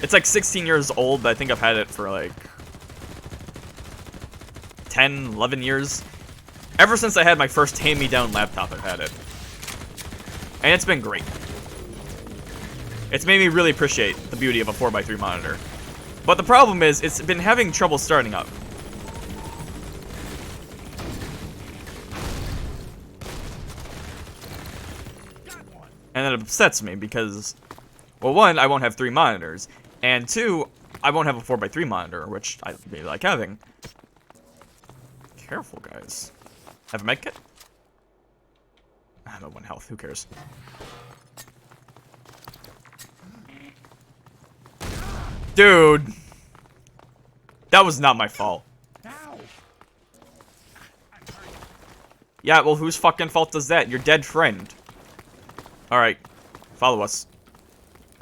It's like 16 years old, but I think I've had it for like 10, 11 years. Ever since I had my first hand-me-down laptop, I've had it. And it's been great. It's made me really appreciate the beauty of a 4x3 monitor. But the problem is, it's been having trouble starting up. And that upsets me because, well, one, I won't have 3 monitors. And 2, I won't have a 4x3 monitor, which I really like having. Careful, guys. Have a medkit? I'm at 1 health, who cares? Dude! That was not my fault. Yeah, well, whose fucking fault is that? Your dead friend. Alright, follow us.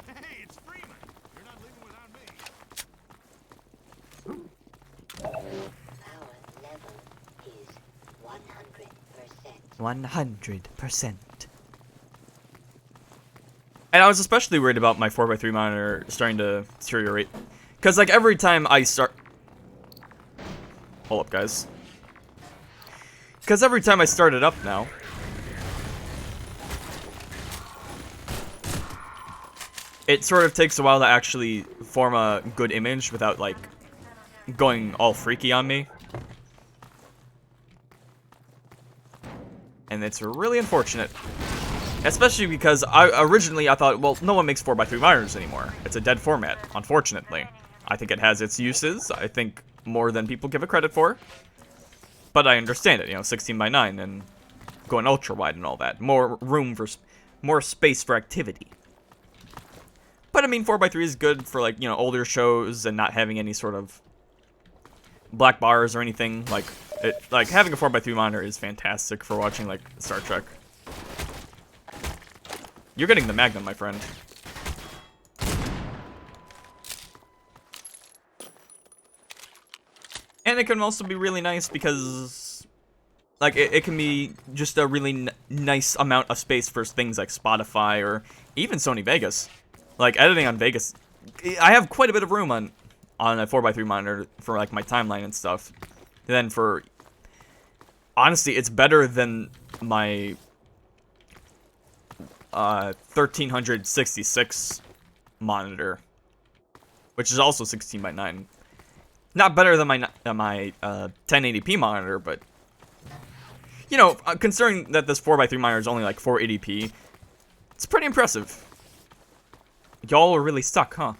Hey, it's Freeman. You're not leaving without me. Power level is 100%. 100%. And I was especially worried about my 4x3 monitor starting to deteriorate. Because, like, every time I start... Hold up, guys. Because every time I start it up now... It sort of takes a while to actually form a good image without, like, going all freaky on me. And it's really unfortunate. Especially because originally I thought, well, no one makes 4x3 monitors anymore. It's a dead format, unfortunately. I think it has its uses, I think more than people give it credit for. But I understand it, you know, 16:9 and going ultra wide and all that. More room for, more space for activity. But I mean, 4x3 is good for, like, you know, older shows and not having any sort of black bars or anything. Like having a 4x3 monitor is fantastic for watching, like, Star Trek. You're getting the Magnum, my friend. And it can also be really nice because, like, it can be just a really nice amount of space for things like Spotify or even Sony Vegas. Like, editing on Vegas, I have quite a bit of room on a 4x3 monitor for, like, my timeline and stuff. And then for, honestly, it's better than my 1366 monitor, which is also 16:9. Not better than my 1080p monitor, but you know, considering that this 4x3 monitor is only like 480p, it's pretty impressive. Y'all are really stuck, huh?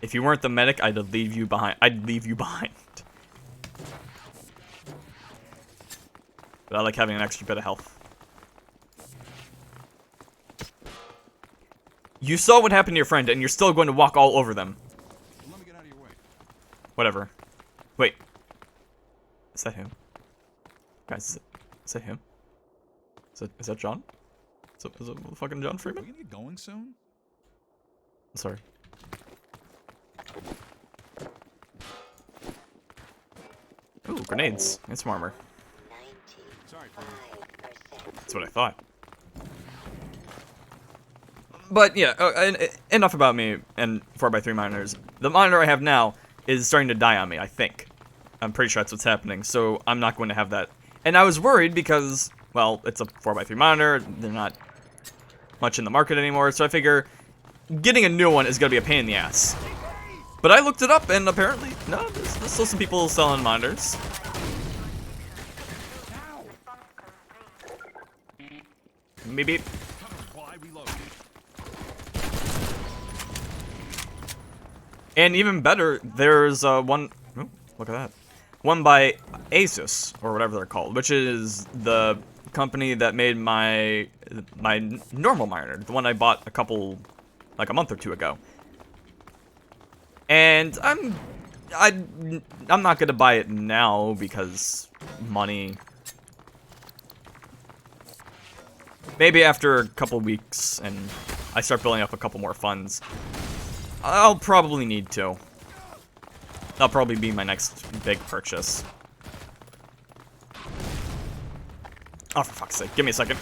If you weren't the medic, I'd leave you behind. I'd leave you behind. But I like having an extra bit of health. You saw what happened to your friend, and you're still going to walk all over them. Let me get out of your way. Whatever. Wait. Is that him? Guys, is that him? Is that John? Is it fucking John Are we Freeman? gonna get going soon? I'm sorry. Ooh, grenades. And some armor. Sorry, That's what I thought. But yeah, enough about me and 4x3 monitors. The monitor I have now is starting to die on me, I think. I'm pretty sure that's what's happening, so I'm not going to have that. And I was worried because, well, it's a 4x3 monitor, they're not much in the market anymore, so I figure getting a new one is going to be a pain in the ass. But I looked it up, and apparently, no, there's still some people selling monitors. Maybe. And even better, there's one. Oh, look at that. One by Asus or whatever they're called, which is the company that made my normal monitor, the one I bought like a month or two ago. And I'm not gonna buy it now because money. Maybe after a couple weeks and I start building up a couple more funds, I'll probably need to. That'll probably be my next big purchase. Oh, for fuck's sake. Give me a second.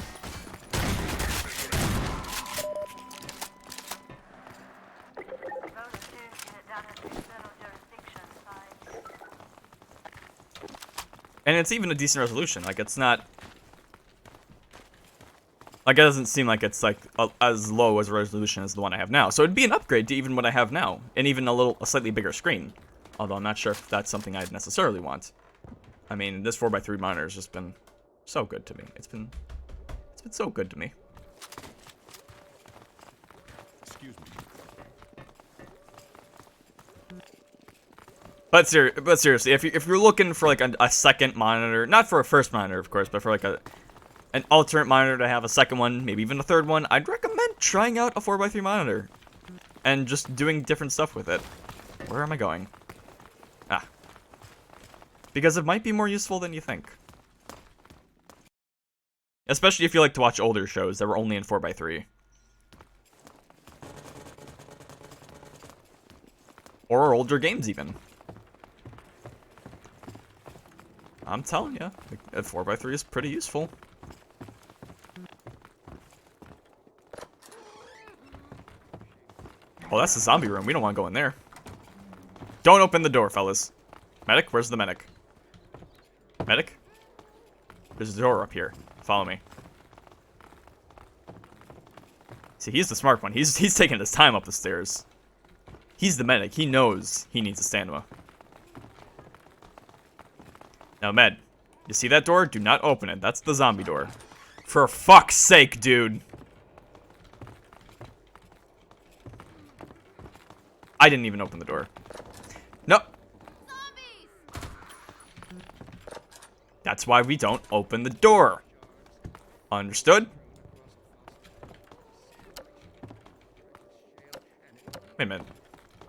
And it's even a decent resolution. Like, it's not... Like, it doesn't seem like it's, like, as low as a resolution as the one I have now. So it'd be an upgrade to even what I have now. And even a slightly bigger screen. Although I'm not sure if that's something I'd necessarily want. I mean, this 4x3 monitor has just been so good to me. It's been so good to me. Excuse me. But seriously, if you're looking for like a second monitor, not for a first monitor, of course, but for like an alternate monitor to have a second one, maybe even a third one, I'd recommend trying out a 4x3 monitor and just doing different stuff with it. Where am I going? Ah. Because it might be more useful than you think. Especially if you like to watch older shows that were only in 4x3. Or older games, even. I'm telling you, a 4x3 is pretty useful. Oh, that's the zombie room. We don't want to go in there. Don't open the door, fellas. Medic? Where's the medic? Medic? There's a door up here. Follow me. See, he's the smart one. He's taking his time up the stairs. He's the medic. He knows he needs a stamina. Now, Med, you see that door? Do not open it. That's the zombie door. For fuck's sake, dude. I didn't even open the door. Nope. That's why we don't open the door. Understood? Wait a minute.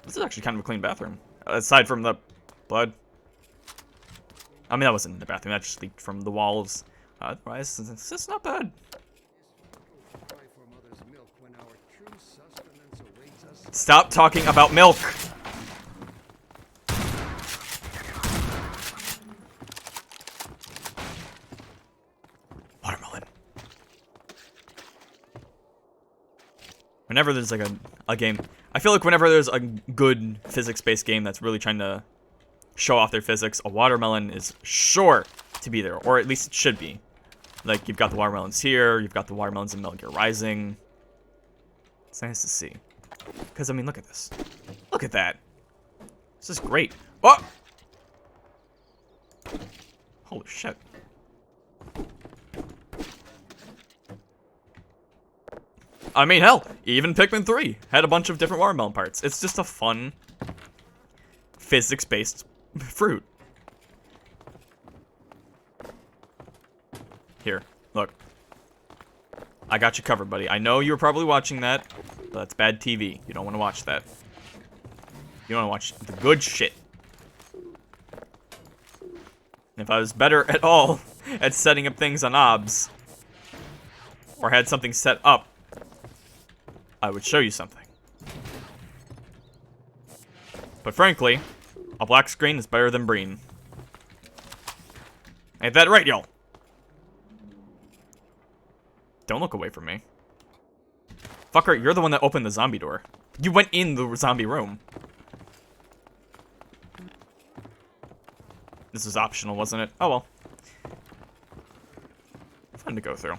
This is actually kind of a clean bathroom. Aside from the blood. I mean, that wasn't in the bathroom. That just leaked from the walls. Otherwise, this is not bad. Stop talking about milk. Watermelon. Whenever there's like a game, I feel like whenever there's a good physics-based game that's really trying to show off their physics, a watermelon is sure to be there, or at least it should be. Like, you've got the watermelons here, you've got the watermelons in Metal Gear Rising. It's nice to see. Because, I mean, look at this. Look at that. This is great. Oh! Holy shit. I mean, hell, even Pikmin 3 had a bunch of different watermelon parts. It's just a fun physics-based fruit. Here, look. I got you covered, buddy. I know you were probably watching that, but that's bad TV. You don't want to watch that. You want to watch the good shit. If I was better at all at setting up things on OBS, or had something set up, I would show you something. But frankly, a black screen is better than green. Ain't that right, y'all? Don't look away from me. Fucker, you're the one that opened the zombie door. You went in the zombie room. This was optional, wasn't it? Oh well. Fun to go through.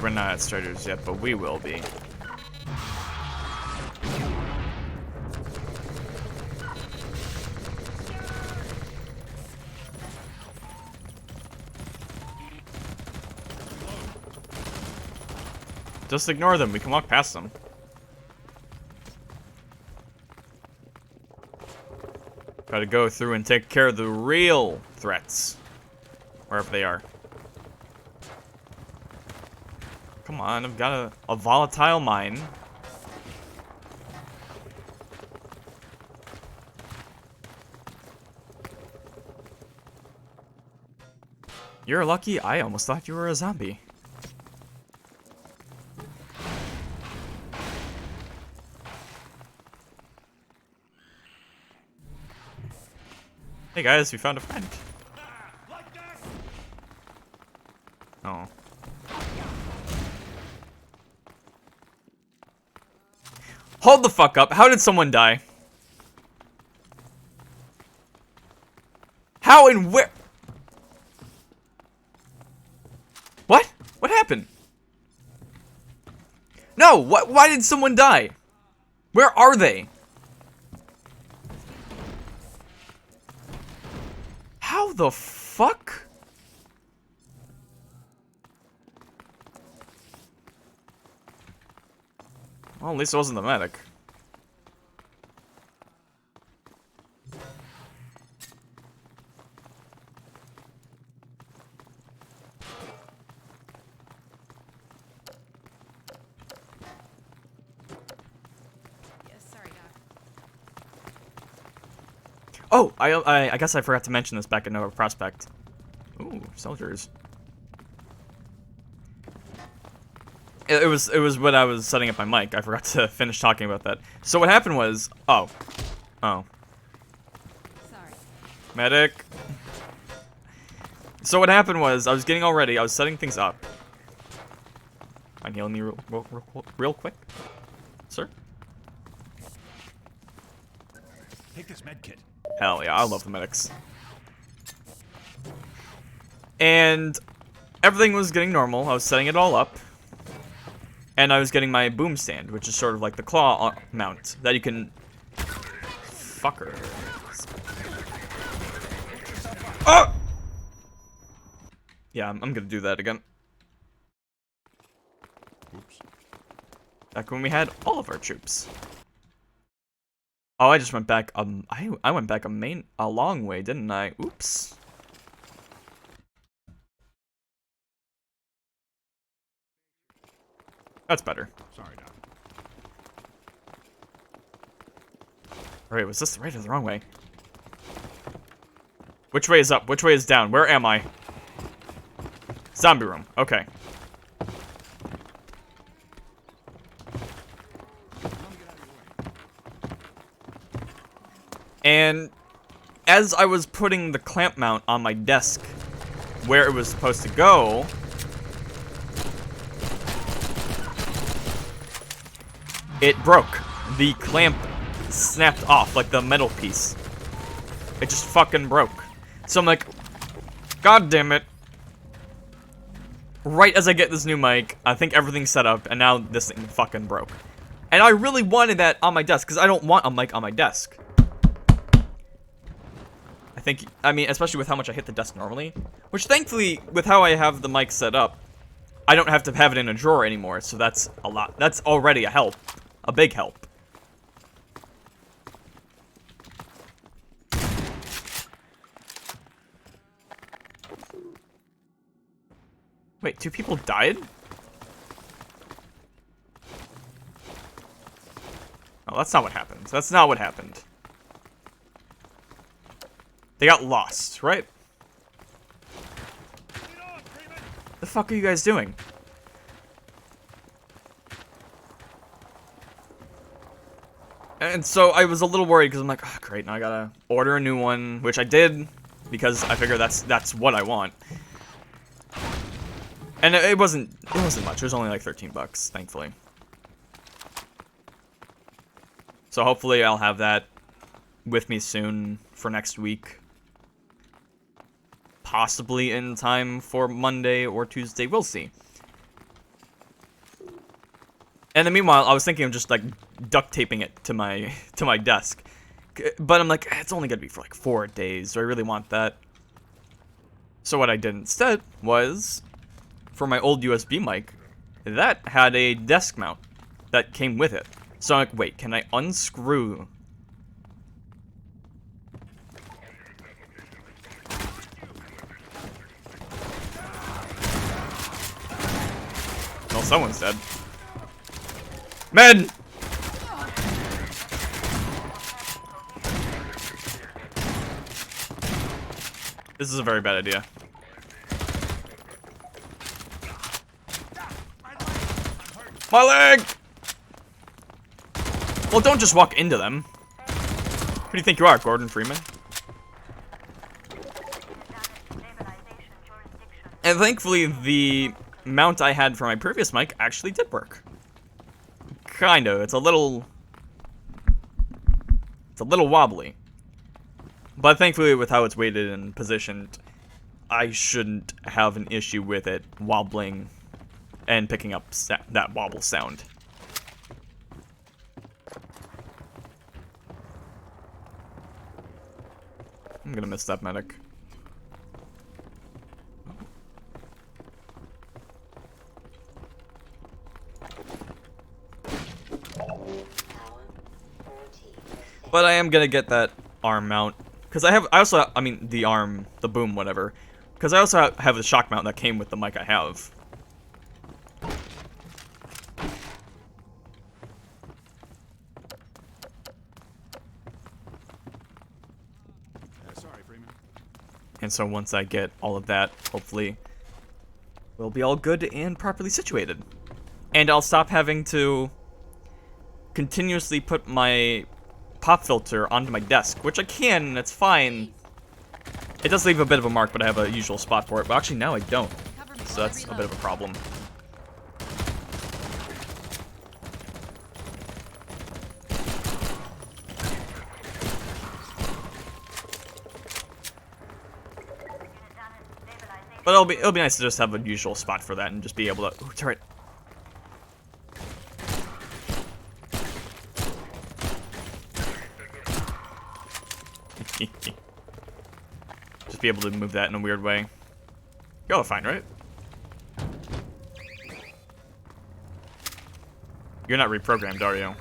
We're not at starters yet, but we will be. Just ignore them. We can walk past them. Gotta go through and take care of the real threats. Wherever they are. Come on, I've got a volatile mine. You're lucky. I almost thought you were a zombie. Hey guys, we found a friend. Oh. Hold the fuck up. How did someone die? How and where? What? What happened? No, why did someone die? Where are they? How the fuck? Well, at least it wasn't the medic. Yes, sorry, Doc. Oh, I guess I forgot to mention this back at Nova Prospekt. Ooh, soldiers. It was when I was setting up my mic. I forgot to finish talking about that. So what happened was, oh, Sorry. medic. So what happened was, I was getting all ready. I was setting things up. Mind healing me real quick, sir? Take this med kit. Hell yeah, I love the medics. And everything was getting normal. I was setting it all up. And I was getting my boom stand, which is sort of like the claw mount that you can... Fucker. Oh! Yeah, I'm gonna do that again. Oops. Back when we had all of our troops. Oh, I just went back, I went back a long way, didn't I? Oops. That's better. Sorry, Doc. Alright, was this the right or the wrong way? Which way is up? Which way is down? Where am I? Zombie room. Okay. And as I was putting the clamp mount on my desk where it was supposed to go, it broke. The clamp snapped off, like the metal piece. It just fucking broke. So I'm like, God damn it. Right as I get this new mic, I think everything's set up, and now this thing fucking broke. And I really wanted that on my desk, because I don't want a mic on my desk. I mean, especially with how much I hit the desk normally. Which, thankfully, with how I have the mic set up, I don't have to have it in a drawer anymore, so that's a lot. That's already a help. A big help. Wait, 2 people died? Oh, that's not what happened. That's not what happened. They got lost, right? The fuck are you guys doing? And so I was a little worried because I'm like, oh, great, now I gotta order a new one, which I did because I figure that's what I want. And it wasn't much. It was only like 13 bucks, thankfully. So hopefully I'll have that with me soon for next week. Possibly in time for Monday or Tuesday. We'll see. And then meanwhile, I was thinking of just like duct taping it to my desk. But I'm like, it's only gonna be for like 4 days. Do I really want that? So what I did instead was, for my old USB mic, that had a desk mount that came with it. So I'm like, wait, can I unscrew? Well, someone's dead. Men! This is a very bad idea. My leg! Well, don't just walk into them. Who do you think you are, Gordon Freeman? And thankfully, the mount I had for my previous mic actually did work. Kind of. It's a little wobbly. But thankfully, with how it's weighted and positioned, I shouldn't have an issue with it wobbling and picking up that wobble sound. I'm gonna miss that medic. But I am gonna get that arm mount. Because I mean, the boom, whatever. Because I also have the shock mount that came with the mic I have. Sorry, Freeman. And so once I get all of that, hopefully, we'll be all good and properly situated. And I'll stop having to continuously put my pop filter onto my desk, which I can, and it's fine. It does leave a bit of a mark, but I have a usual spot for it. But actually, now I don't. So that's a bit of a problem. But it'll be nice to just have a usual spot for that and just be able to. Ooh, turret. Just be able to move that in a weird way. Y'all are fine, right? You're not reprogrammed, are you?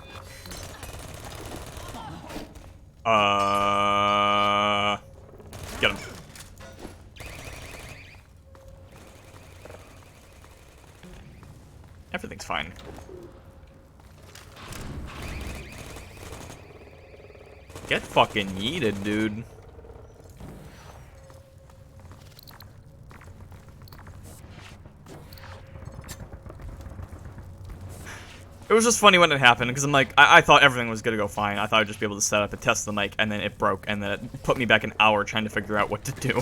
Get him. Everything's fine. Get fucking yeeted, dude. It was just funny when it happened, because I'm like, I thought everything was gonna go fine. I thought I'd just be able to set up and test the mic, and then it broke, and then it put me back an hour trying to figure out what to do.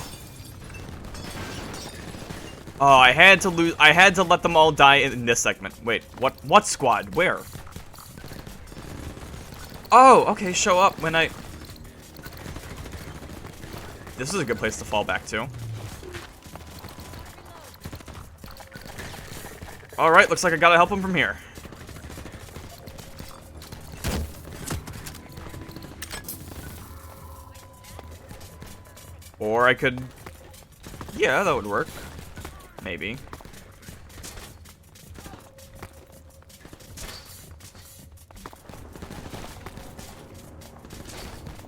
Oh, I had to let them all die in this segment. Wait, what squad? Where? Oh, okay, show up when I... This is a good place to fall back to. Alright, looks like I gotta help him from here. Or I could... Yeah, that would work. Maybe.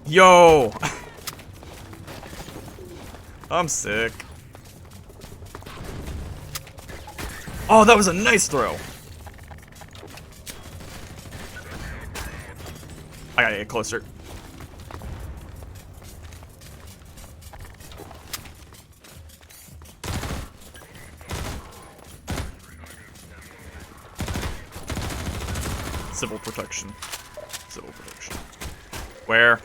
Yo! I'm sick. Oh, that was a nice throw. I gotta get closer. Civil protection. Civil protection. Where?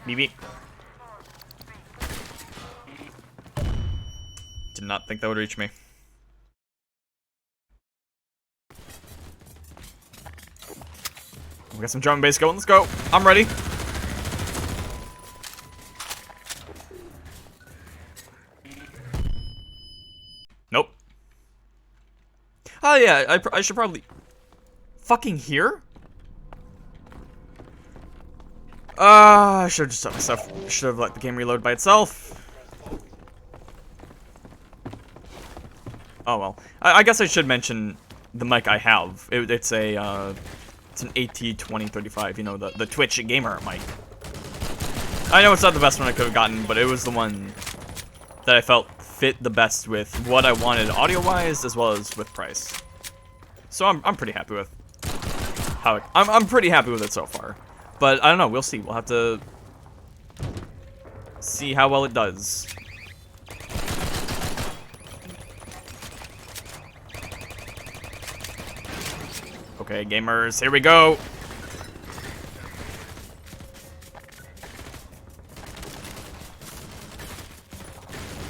BB. Did not think that would reach me. We got some drum and bass going. Let's go. I'm ready. Nope. Oh yeah, I should probably... Fucking here? I should have just done myself. Should have let the game reload by itself. Oh well. I guess I should mention the mic I have. It's an AT2035, you know, the Twitch gamer mic. I know it's not the best one I could have gotten, but it was the one that I felt fit the best with what I wanted audio-wise as well as with price. So I'm pretty happy with how I'm pretty happy with it so far. But I don't know, we'll see. We'll have to see how well it does. Okay, gamers, here we go.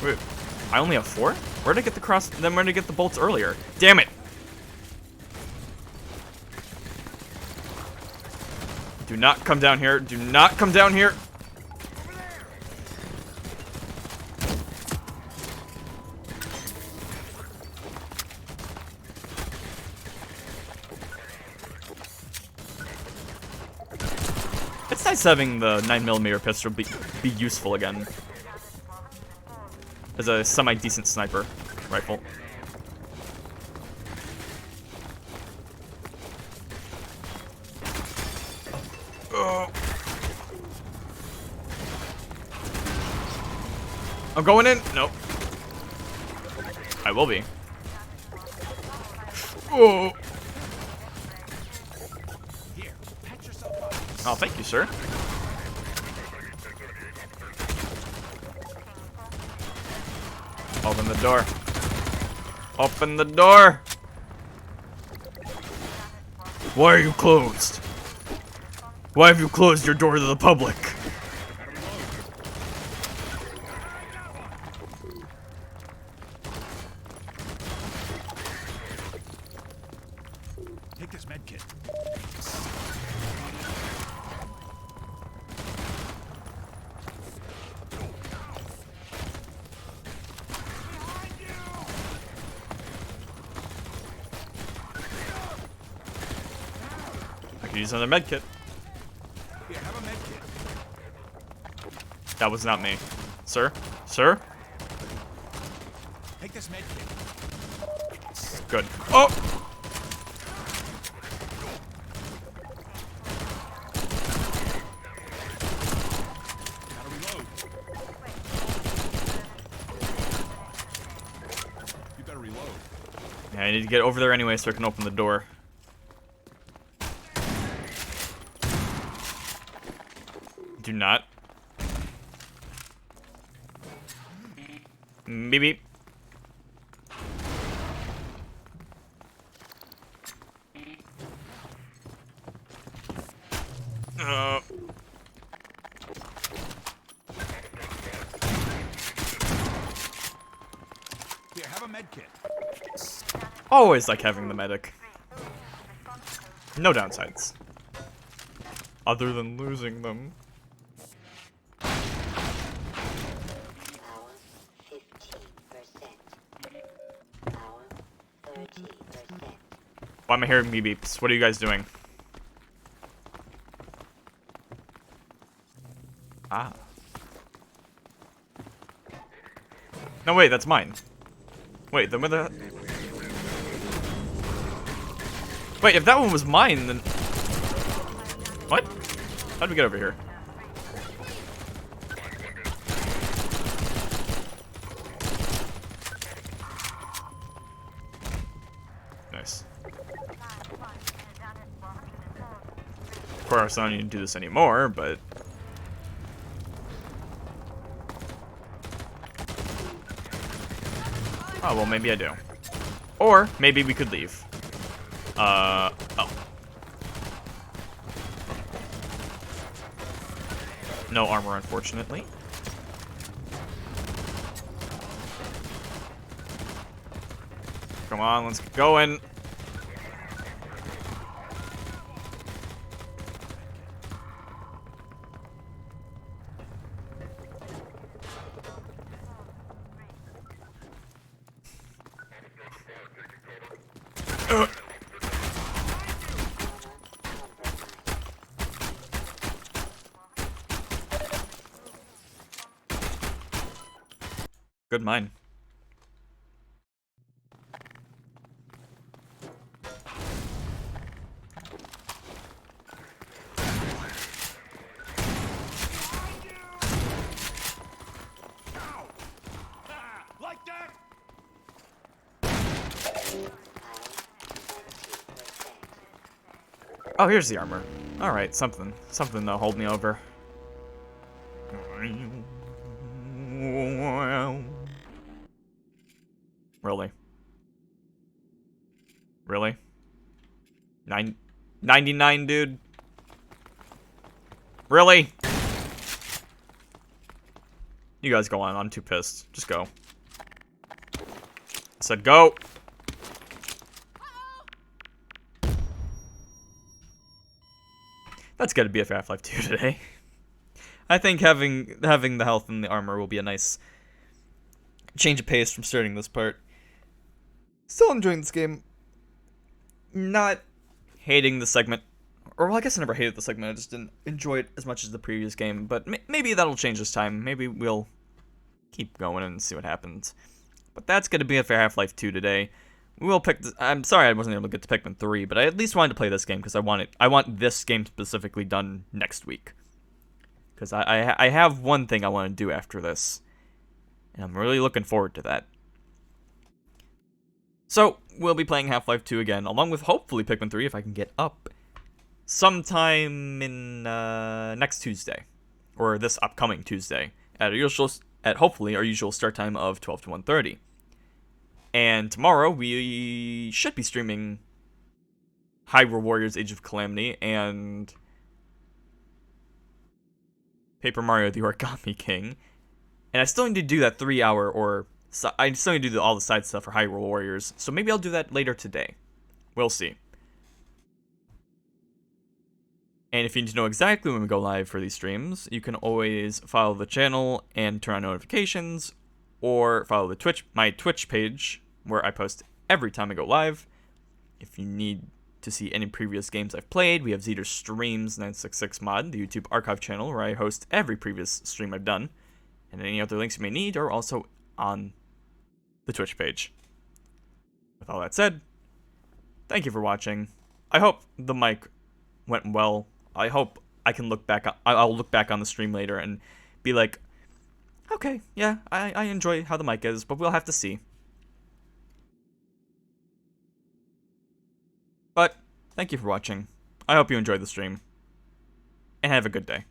Wait, I only have 4? Where did I get the cross? Then where did I get the bolts earlier? Damn it! Do not come down here. Do not come down here. It's nice having the 9mm pistol be useful again. As a semi-decent sniper rifle. I'm going in. Nope. I will be. Oh. Oh, thank you, sir. Open the door. Open the door. Why are you closed? Why have you closed your door to the public? Take this med kit. I could use another med kit. Here, have a med kit. That was not me. Sir? Sir? Take this med kit. Good. Oh! Gotta reload. You better reload. Yeah, I need to get over there anyway so I can open the door. Do not. Beep beep. Here, have a med kit. Always like having the medic. No downsides. Other than losing them. Power 15%. Power 30%. Why am I hearing me beeps? What are you guys doing? Ah. No, wait, that's mine. Wait, then where the... Wait, if that one was mine, then... What? How'd we get over here? Nice. Of course, I don't need to do this anymore, but... Oh, well, maybe I do. Or, maybe we could leave. Oh. No armor, unfortunately. Come on, let's get going. Good mine. Like that? Oh, here's the armor. Alright, something. Something to hold me over. Really? Really? 99, dude? Really? You guys go on. I'm too pissed. Just go. I said go. That's gotta be a Half-Life 2 today. I think having the health and the armor will be a nice change of pace from starting this part. Still enjoying this game. Not hating the segment. Or, well, I guess I never hated the segment. I just didn't enjoy it as much as the previous game. But maybe that'll change this time. Maybe we'll keep going and see what happens. But that's going to be it for Half-Life 2 today. We will pick... I'm sorry I wasn't able to get to Pikmin 3, but I at least wanted to play this game because I want this game specifically done next week. Because I have one thing I want to do after this. And I'm really looking forward to that. So, we'll be playing Half-Life 2 again, along with hopefully Pikmin 3 if I can get up sometime in next Tuesday. Or this upcoming Tuesday. At hopefully our usual start time of 12 to 1:30. And tomorrow we should be streaming Hyrule Warriors Age of Calamity and Paper Mario the Origami King. And I still need to do that 3-hour or... I still need to do all the side stuff for Hyrule Warriors, so maybe I'll do that later today. We'll see. And if you need to know exactly when we go live for these streams, you can always follow the channel and turn on notifications, or follow the my Twitch page, where I post every time I go live. If you need to see any previous games I've played, we have Zeter Streams 966 Mod, the YouTube archive channel, where I host every previous stream I've done. And any other links you may need are also on the Twitch page. With all that said, thank you for watching. I hope the mic went well. I hope I can look back. I'll look back on the stream later and be like, okay, yeah, I enjoy how the mic is, but we'll have to see. But thank you for watching. I hope you enjoyed the stream, and have a good day.